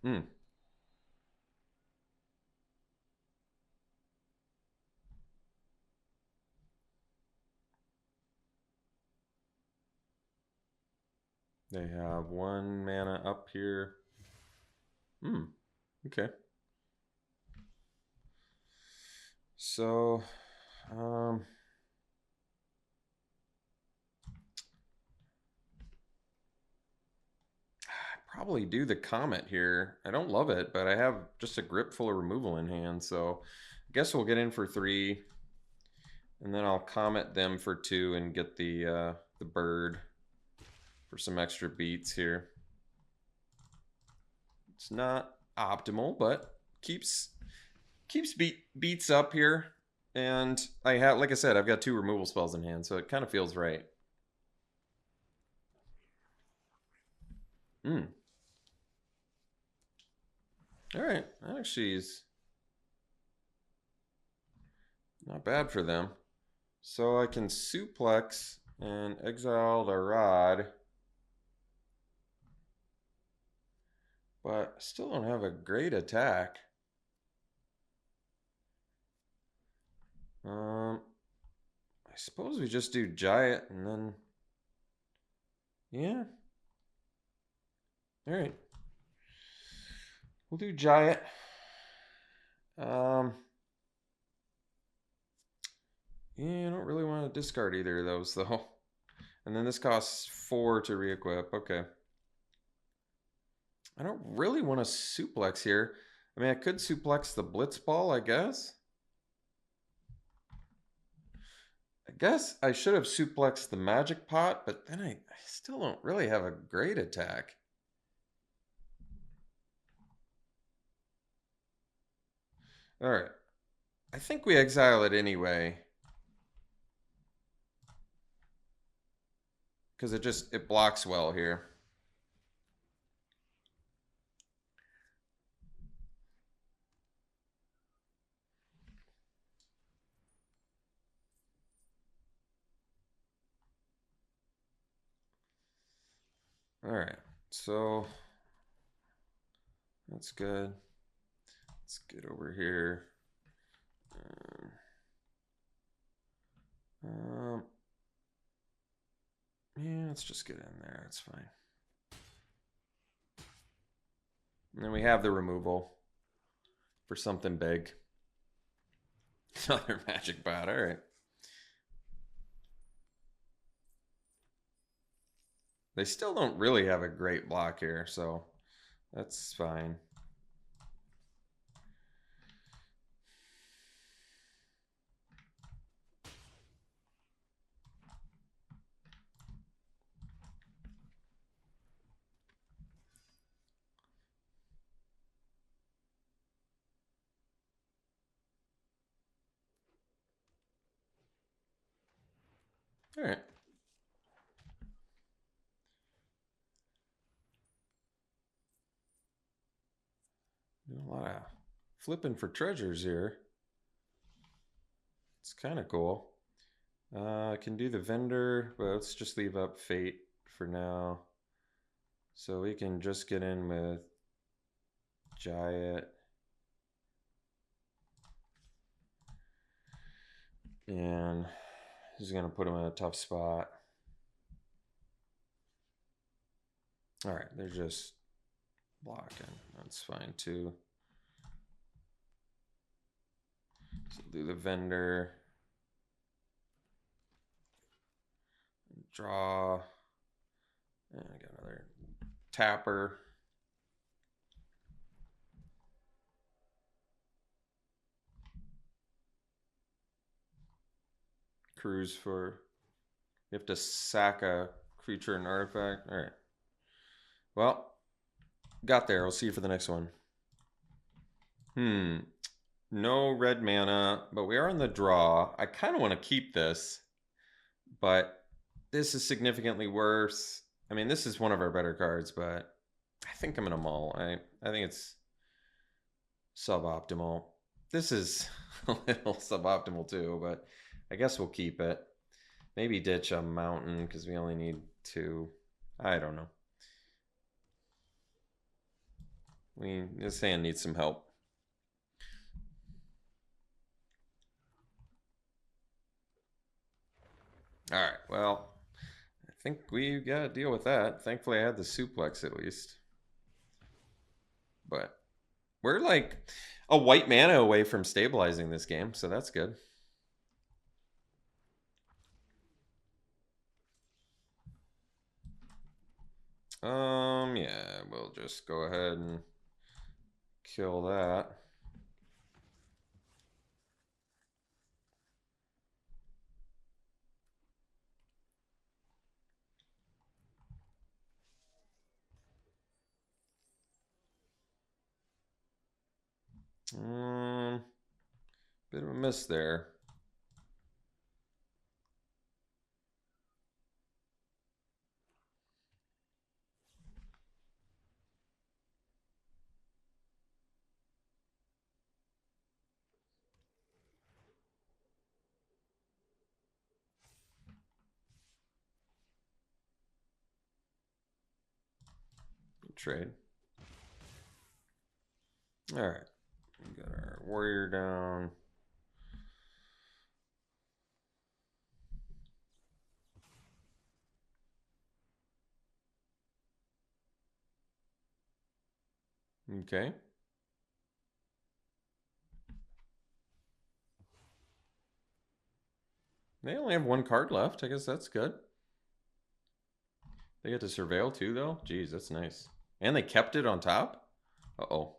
Hmm. They have 1 mana up here. Hmm. Okay. So, probably do the Comet here. I don't love it, but I have just a grip full of removal in hand, so I guess we'll get in for 3, and then I'll Comet them for 2 and get the bird for some extra beats here. It's not optimal, but keeps beats up here, and I have, like I said, I've got 2 removal spells in hand, so it kind of feels right. Hmm. All right, that actually is not bad for them. So I can suplex and exile the rod, but I still don't have a great attack. I suppose we just do Giant and then, yeah. All right, we'll do Giant. Yeah, I don't really want to discard either of those though. And then this costs 4 to re-equip. Okay. I don't really want to suplex here. I mean, I could suplex the Blitzball, I guess. I guess I should have suplexed the Magic Pot, but then I still don't really have a great attack. All right. I think we exile it anyway. Because it blocks well here. All right, so that's good. Let's get over here. Yeah, let's just get in there. It's fine. And then we have the removal for something big. Another Magic Bot. All right. They still don't really have a great block here, so that's fine. All right. Doing a lot of flipping for treasures here. It's kind of cool. I can do the vendor, but let's just leave up fate for now. So we can just get in with Giant. And he's going to put him in a tough spot. All right, they're just blocking. That's fine too. So do the vendor. Draw. And I got another tapper. Cruise for. You have to sack a creature and artifact. All right. Well, got there. I'll see you for the next one. No red mana, but we are on the draw. I kind of want to keep this, but this is significantly worse. I mean, this is one of our better cards, but I think I'm going to mull. I think it's suboptimal. This is a little suboptimal too, but I guess we'll keep it. Maybe ditch a mountain because we only need 2. I don't know. This hand needs some help. All right, well, I think we got to deal with that. Thankfully, I had the suplex at least. But we're like a white mana away from stabilizing this game, so that's good. Yeah, we'll just go ahead and kill that. Bit of a miss there. Good trade. All right, we got our warrior down. Okay. They only have 1 card left. I guess that's good. They get to surveil too, though. Jeez, that's nice. And they kept it on top? Uh-oh.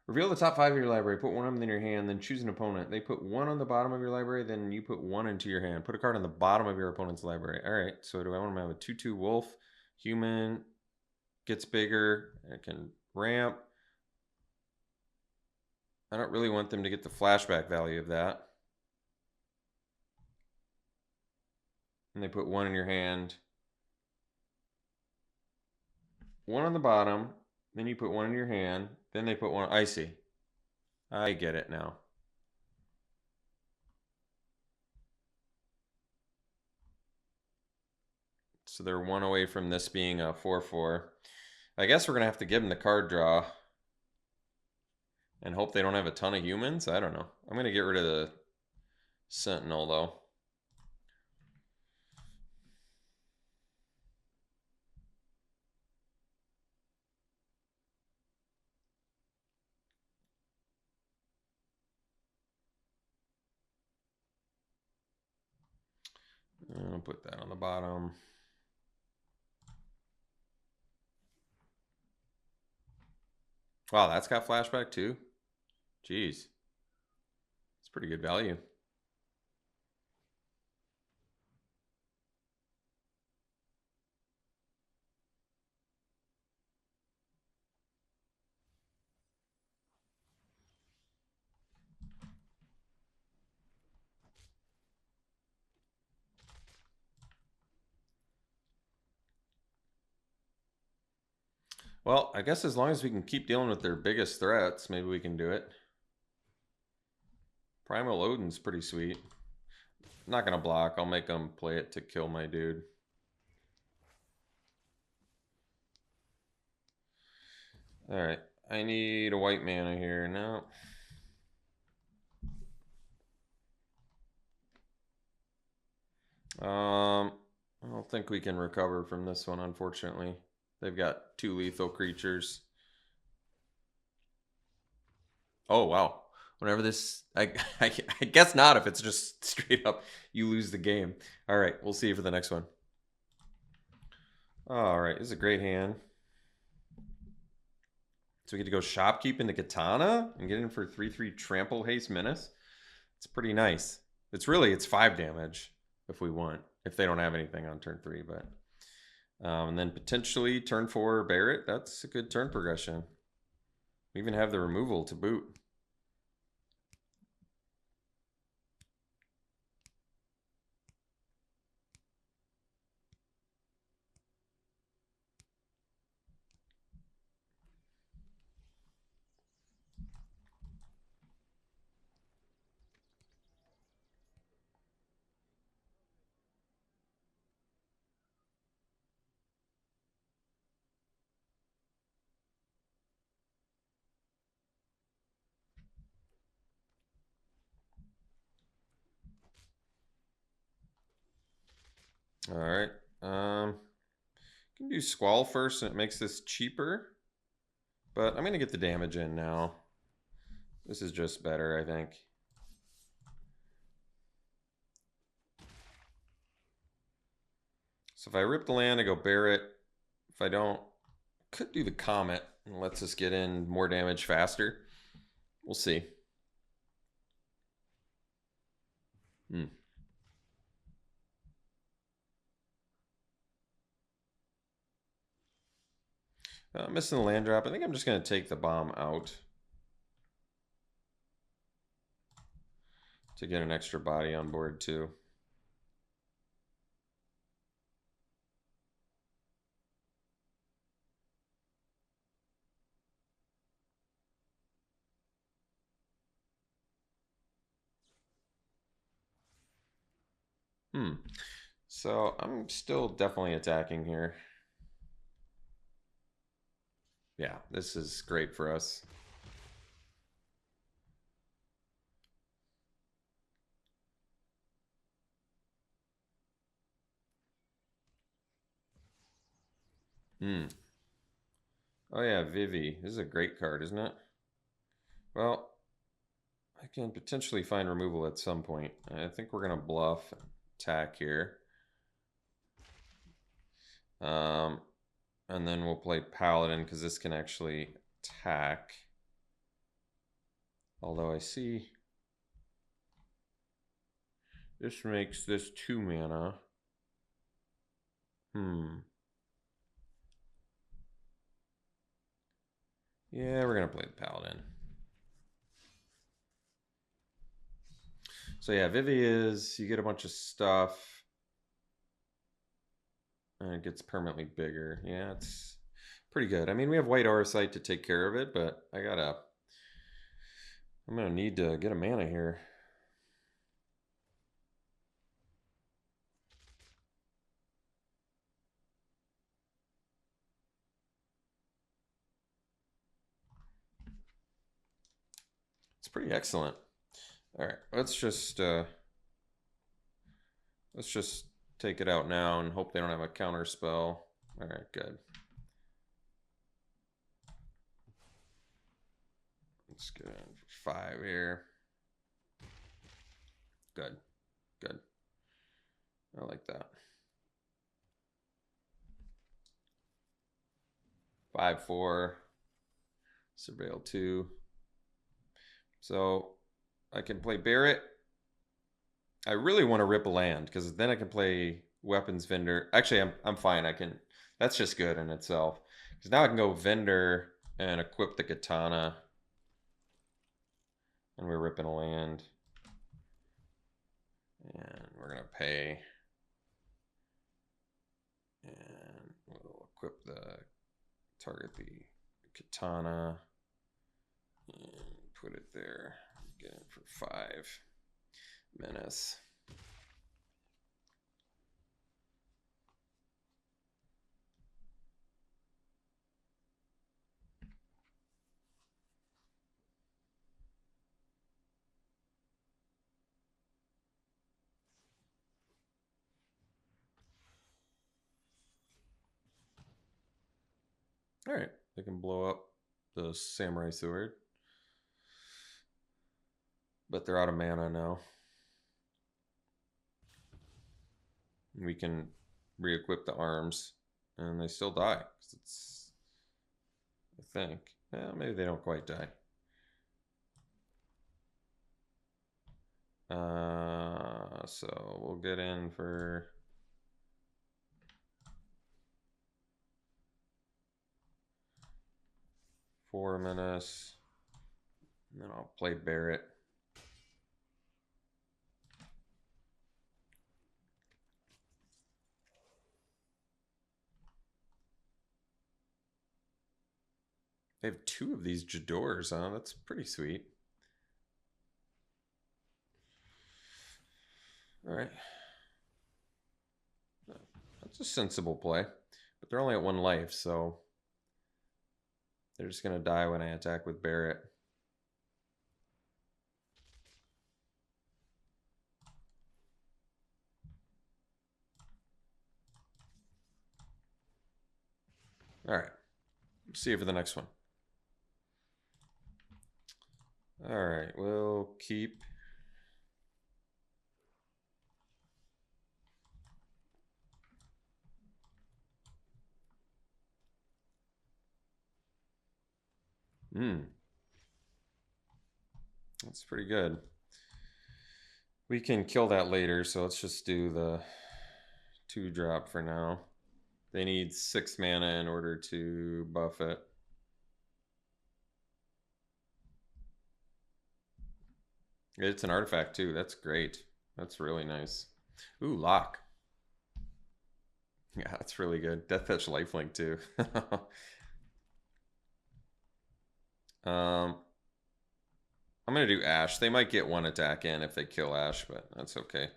Reveal the top 5 of your library. Put one of them in your hand, then choose an opponent. They put 1 on the bottom of your library, then you put 1 into your hand. Put a card on the bottom of your opponent's library. All right, so do I want to have a 2/2 wolf? Human gets bigger. I can ramp. I don't really want them to get the flashback value of that. And they put 1 in your hand. 1 on the bottom. Then you put 1 in your hand. Then they put 1. I see. I get it now. So they're 1 away from this being a 4/4. I guess we're going to have to give them the card draw. And hope they don't have a ton of humans. I don't know. I'm going to get rid of the Sentinel, though. I'll put that on the bottom. Wow, that's got flashback too? Jeez. It's pretty good value. Well, I guess as long as we can keep dealing with their biggest threats, maybe we can do it. Primal Odin's pretty sweet. I'm not gonna block. I'll make them play it to kill my dude. Alright. I need a white mana here. No. I don't think we can recover from this one, unfortunately. They've got 2 lethal creatures. Oh, wow. Whenever this... I guess not if it's just straight up you lose the game. Alright, we'll see you for the next one. Alright, this is a great hand. So we get to go shopkeep into Katana and get in for 3/3 Trample Haste Menace. It's pretty nice. It's 5 damage if we want. If they don't have anything on turn 3, but... and then potentially turn 4 Barret. That's a good turn progression. We even have the removal to boot. All right. Can do Squall first, and it makes this cheaper. But I'm going to get the damage in now. This is just better, I think. So if I rip the land, I go Barret. If I don't, could do the Comet. And lets us get in more damage faster. We'll see. Missing the land drop. I think I'm just going to take the bomb out to get an extra body on board too. So I'm still definitely attacking here. Yeah, this is great for us. Oh yeah, Vivi. This is a great card, isn't it? Well, I can potentially find removal at some point. I think we're going to bluff attack here. And then we'll play Paladin because this can actually attack. Although I see this makes this 2 mana. Yeah, we're going to play the Paladin. So yeah, Vivi is, you get a bunch of stuff. And it gets permanently bigger. Yeah, it's pretty good. I mean, we have White Auracite to take care of it, but I'm going to need to get a mana here. It's pretty excellent. All right, let's just take it out now and hope they don't have a counter spell. All right, good. Let's get in for 5 here. Good, good. I like that. 5/4. Surveil 2. So I can play Barret. I really want to rip a land because then I can play Weapons Vendor. Actually, I'm fine. That's just good in itself. Because now I can go Vendor and equip the Katana. And we're ripping a land. And we're going to pay. And we'll equip the target the katana and put it there. Get it for 5. Menace. All right, they can blow up the samurai sword, but they're out of mana now. We can re-equip the arms, and they still die. It's, I think, maybe they don't quite die. So we'll get in for 4 minutes, and then I'll play Barrett. They have 2 of these Jadors, huh? That's pretty sweet. All right. That's a sensible play, but they're only at 1 life, so they're just going to die when I attack with Barrett. All right. See you for the next one. All right, we'll keep. That's pretty good. We can kill that later, so let's just do the 2-drop for now. They need 6 mana in order to buff it. It's an artifact too. That's great. That's really nice. Ooh, lock. Yeah, that's really good. Death Touch Lifelink too. I'm gonna do Ash. They might get 1 attack in if they kill Ash, but that's okay.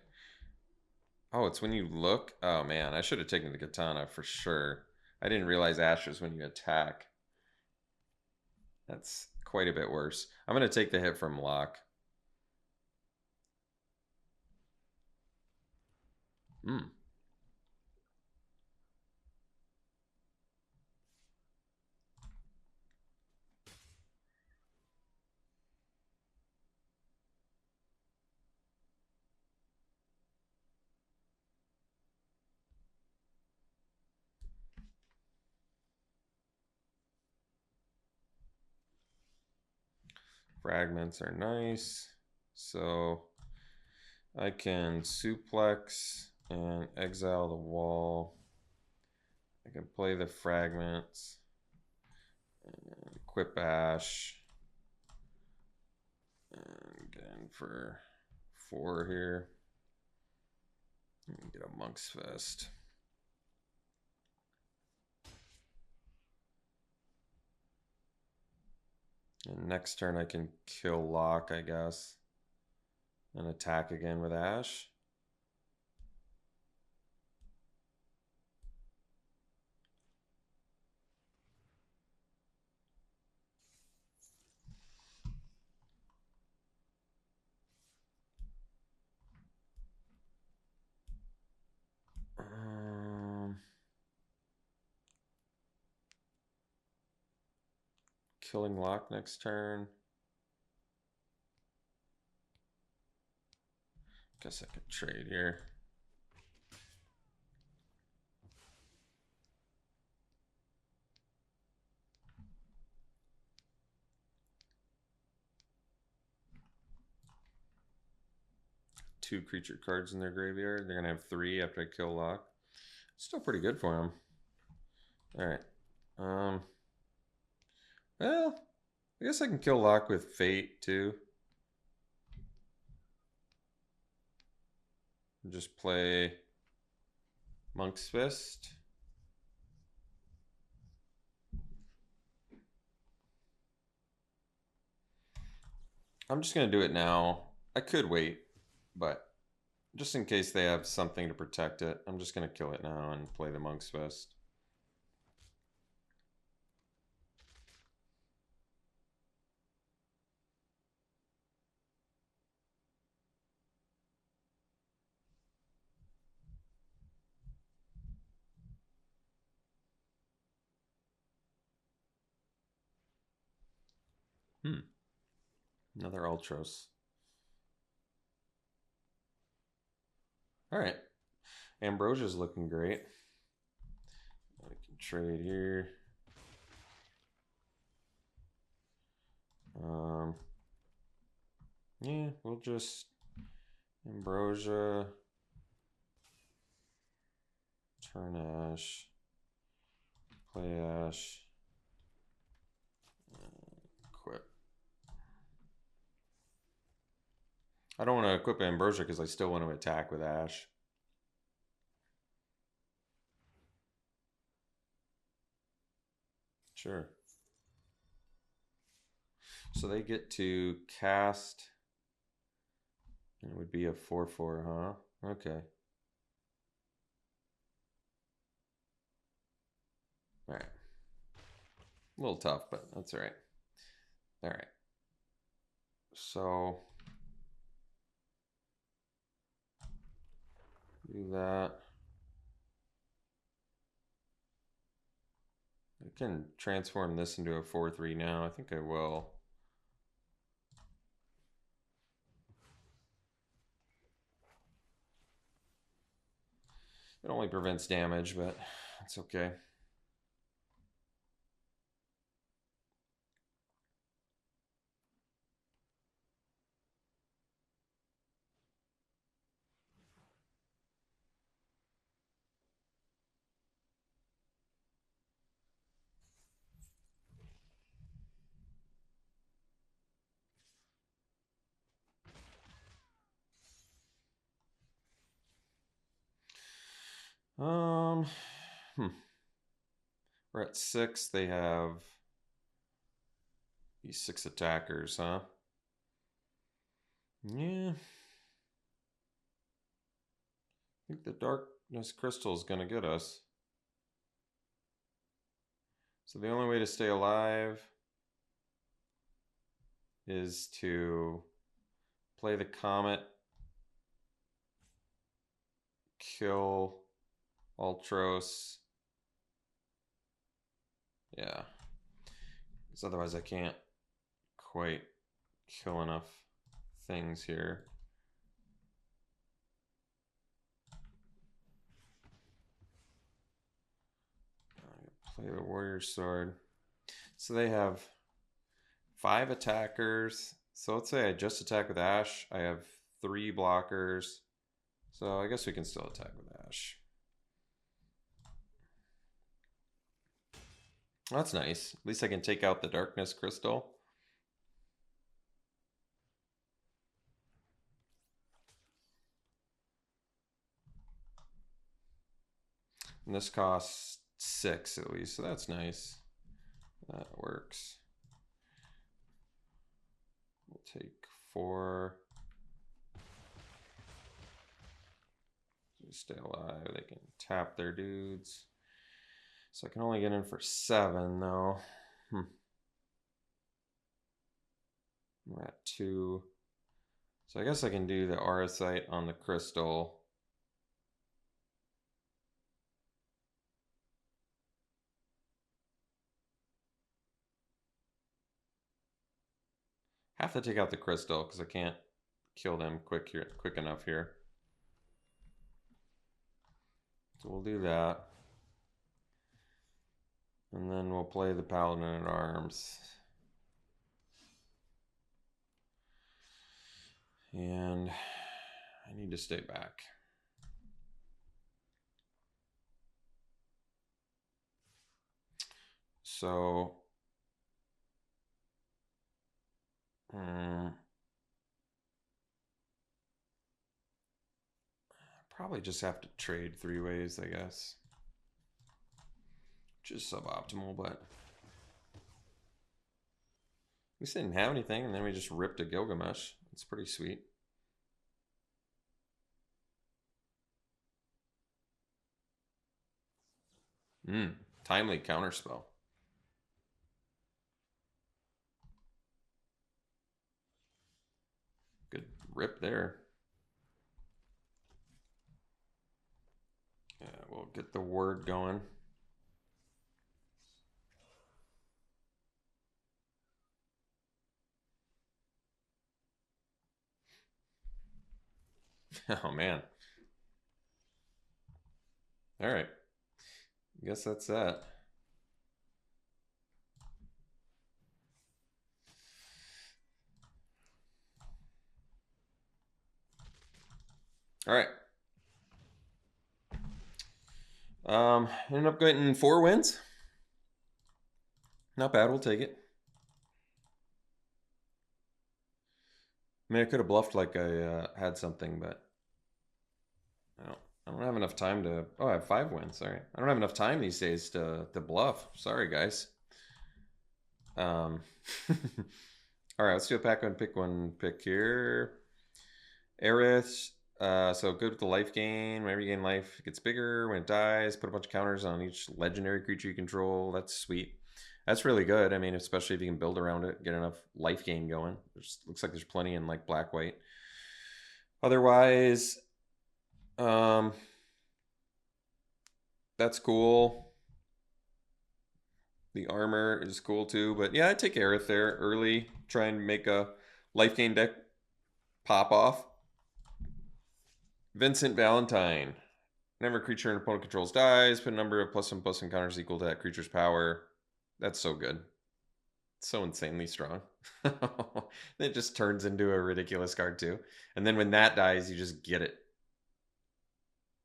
Oh, it's when you look. Oh man, I should have taken the katana for sure. I didn't realize Ash was when you attack. That's quite a bit worse. I'm gonna take the hit from lock. Fragments are nice. So I can suplex and exile the wall. I can play the fragments and equip Ash and get in for 4 here. And get a Monk's Fist. And next turn I can kill Lock, I guess, and attack again with Ash. Killing Lock next turn. Guess I could trade here. Two creature cards in their graveyard. They're gonna have 3 after I kill Lock. Still pretty good for them. All right. Well, I guess I can kill Lock with Fate too. Just play Monk's Fist. I'm just gonna do it now. I could wait, but just in case they have something to protect it, I'm just gonna kill it now and play the Monk's Fist. Another Ultros. All right. Ambrosia's looking great. I can trade here. Yeah, we'll just Ambrosia, turn Ash, play Ash, equip. I don't want to equip Ambrosia because I still want to attack with Ash. Sure. So they get to cast, and it would be a 4/4, huh? Okay. All right. A little tough, but that's all right. All right. So do that. I can transform this into a 4/3 now. I think I will. It only prevents damage, but it's okay. Um, We're at 6. They have these 6 attackers, huh? Yeah. I think the Darkness Crystal is going to get us. So the only way to stay alive is to play the Comet, kill Ultros. Yeah. Because otherwise I can't quite kill enough things here. Play the Warrior Sword. So they have 5 attackers. So let's say I just attack with Ash. I have 3 blockers. So I guess we can still attack with Ash. That's nice. At least I can take out the Darkness Crystal. And this costs 6 at least, so that's nice. That works. We'll take 4. Just stay alive. They can tap their dudes. So I can only get in for 7 though. We're at 2. So I guess I can do the Auracite on the crystal. Have to take out the crystal because I can't kill them quick enough here. So we'll do that. And then we'll play the Paladin at Arms. And I need to stay back. So probably just have to trade 3 ways, I guess. Which is suboptimal, but We just didn't have anything, and then we just ripped a Gilgamesh. It's pretty sweet. Timely counterspell. Good rip there. Yeah, we'll get the word going. Oh man. All right. I guess that's that. All right. Ended up getting 4 wins. Not bad. We'll take it. I mean, I could have bluffed like I had something, but I don't have enough time to. Oh, I have 5 wins. All right. I don't have enough time these days to bluff. Sorry, guys. All right. Let's do a pack one, pick here. Aerith. So good with the life gain. Whenever you gain life, it gets bigger. When it dies, put a bunch of counters on each legendary creature you control. That's sweet. That's really good. I mean, especially if you can build around it, get enough life gain going. Looks like there's plenty in like black white. Otherwise, that's cool. The armor is cool too, but yeah, I take Aerith there early. Try and make a life gain deck pop off. Vincent Valentine. Whenever a creature an opponent controls dies, put a number of +1/+1 counters equal to that creature's power. That's so good. It's so insanely strong. It just turns into a ridiculous card too. And then when that dies, you just get it.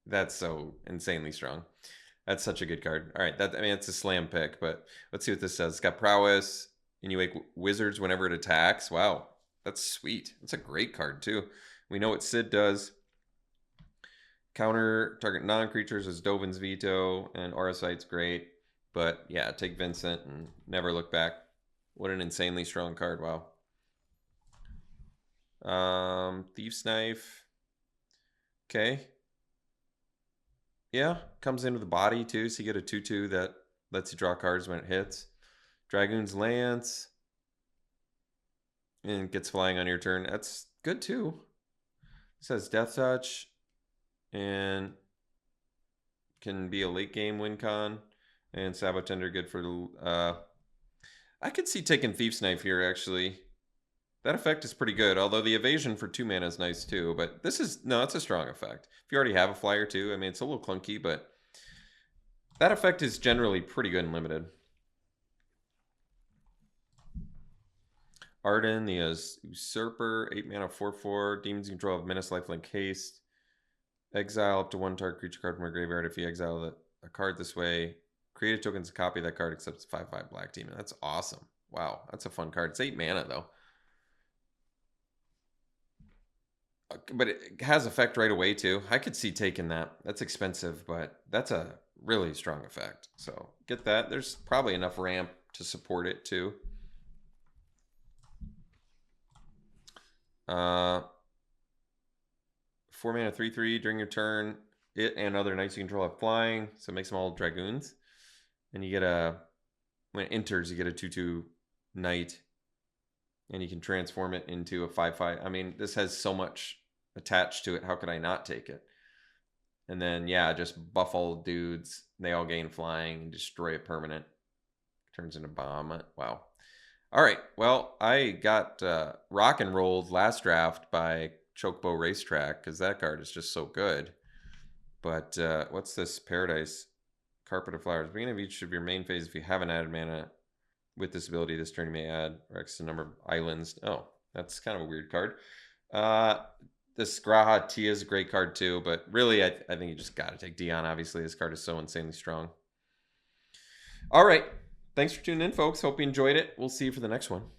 That's so insanely strong. That's such a good card. All right, I mean, it's a slam pick, but let's see what this says. It's got prowess, and you wake wizards whenever it attacks. Wow, that's sweet. That's a great card too. We know what Sid does. Counter target non-creatures is Dovin's Veto, and Auracite's great. But yeah, take Vincent and never look back. What an insanely strong card. Wow. Thief's Knife. Okay. Yeah, comes into the body too, so you get a 2/2 that lets you draw cards when it hits. Dragoon's Lance. And gets flying on your turn. That's good too. It says Death Touch. And can be a late game win con. And Sabotender good for I could see taking Thief's Knife here actually. That effect is pretty good, although the evasion for 2 mana is nice too. But this is, no, it's a strong effect. If you already have a flyer too, I mean, it's a little clunky, but that effect is generally pretty good and limited. Arden, the Usurper, 8 mana, 4/4. Demons you control have Menace, Lifelink, Haste. Exile up to 1 target creature card from your graveyard. If you exile a card this way, create a token to copy that card, except it's 5/5 black demon. That's awesome. Wow, that's a fun card. It's 8 mana though. But it has effect right away too. I could see taking that. That's expensive, but that's a really strong effect. So get that. There's probably enough ramp to support it too. 4 mana 3/3 during your turn. It and other knights you control have flying, so it makes them all dragoons. And you get when it enters, you get a 2/2 knight, and you can transform it into a 5/5. I mean, this has so much attached to it. How could I not take it? And then yeah, just buff all the dudes. They all gain flying, destroy a permanent. Turns into bomb. Wow. All right. Well, I got rock and rolled last draft by Chocobo Racetrack because that card is just so good. But what's this? Paradise. Carpet of Flowers. Beginning of each of your main phase, if you haven't added mana with this ability, this turn you may add X the number of islands. Oh, that's kind of a weird card. This Graha Tia is a great card too, but really I think you just got to take Dion. Obviously, this card is so insanely strong. All right. Thanks for tuning in, folks. Hope you enjoyed it. We'll see you for the next one.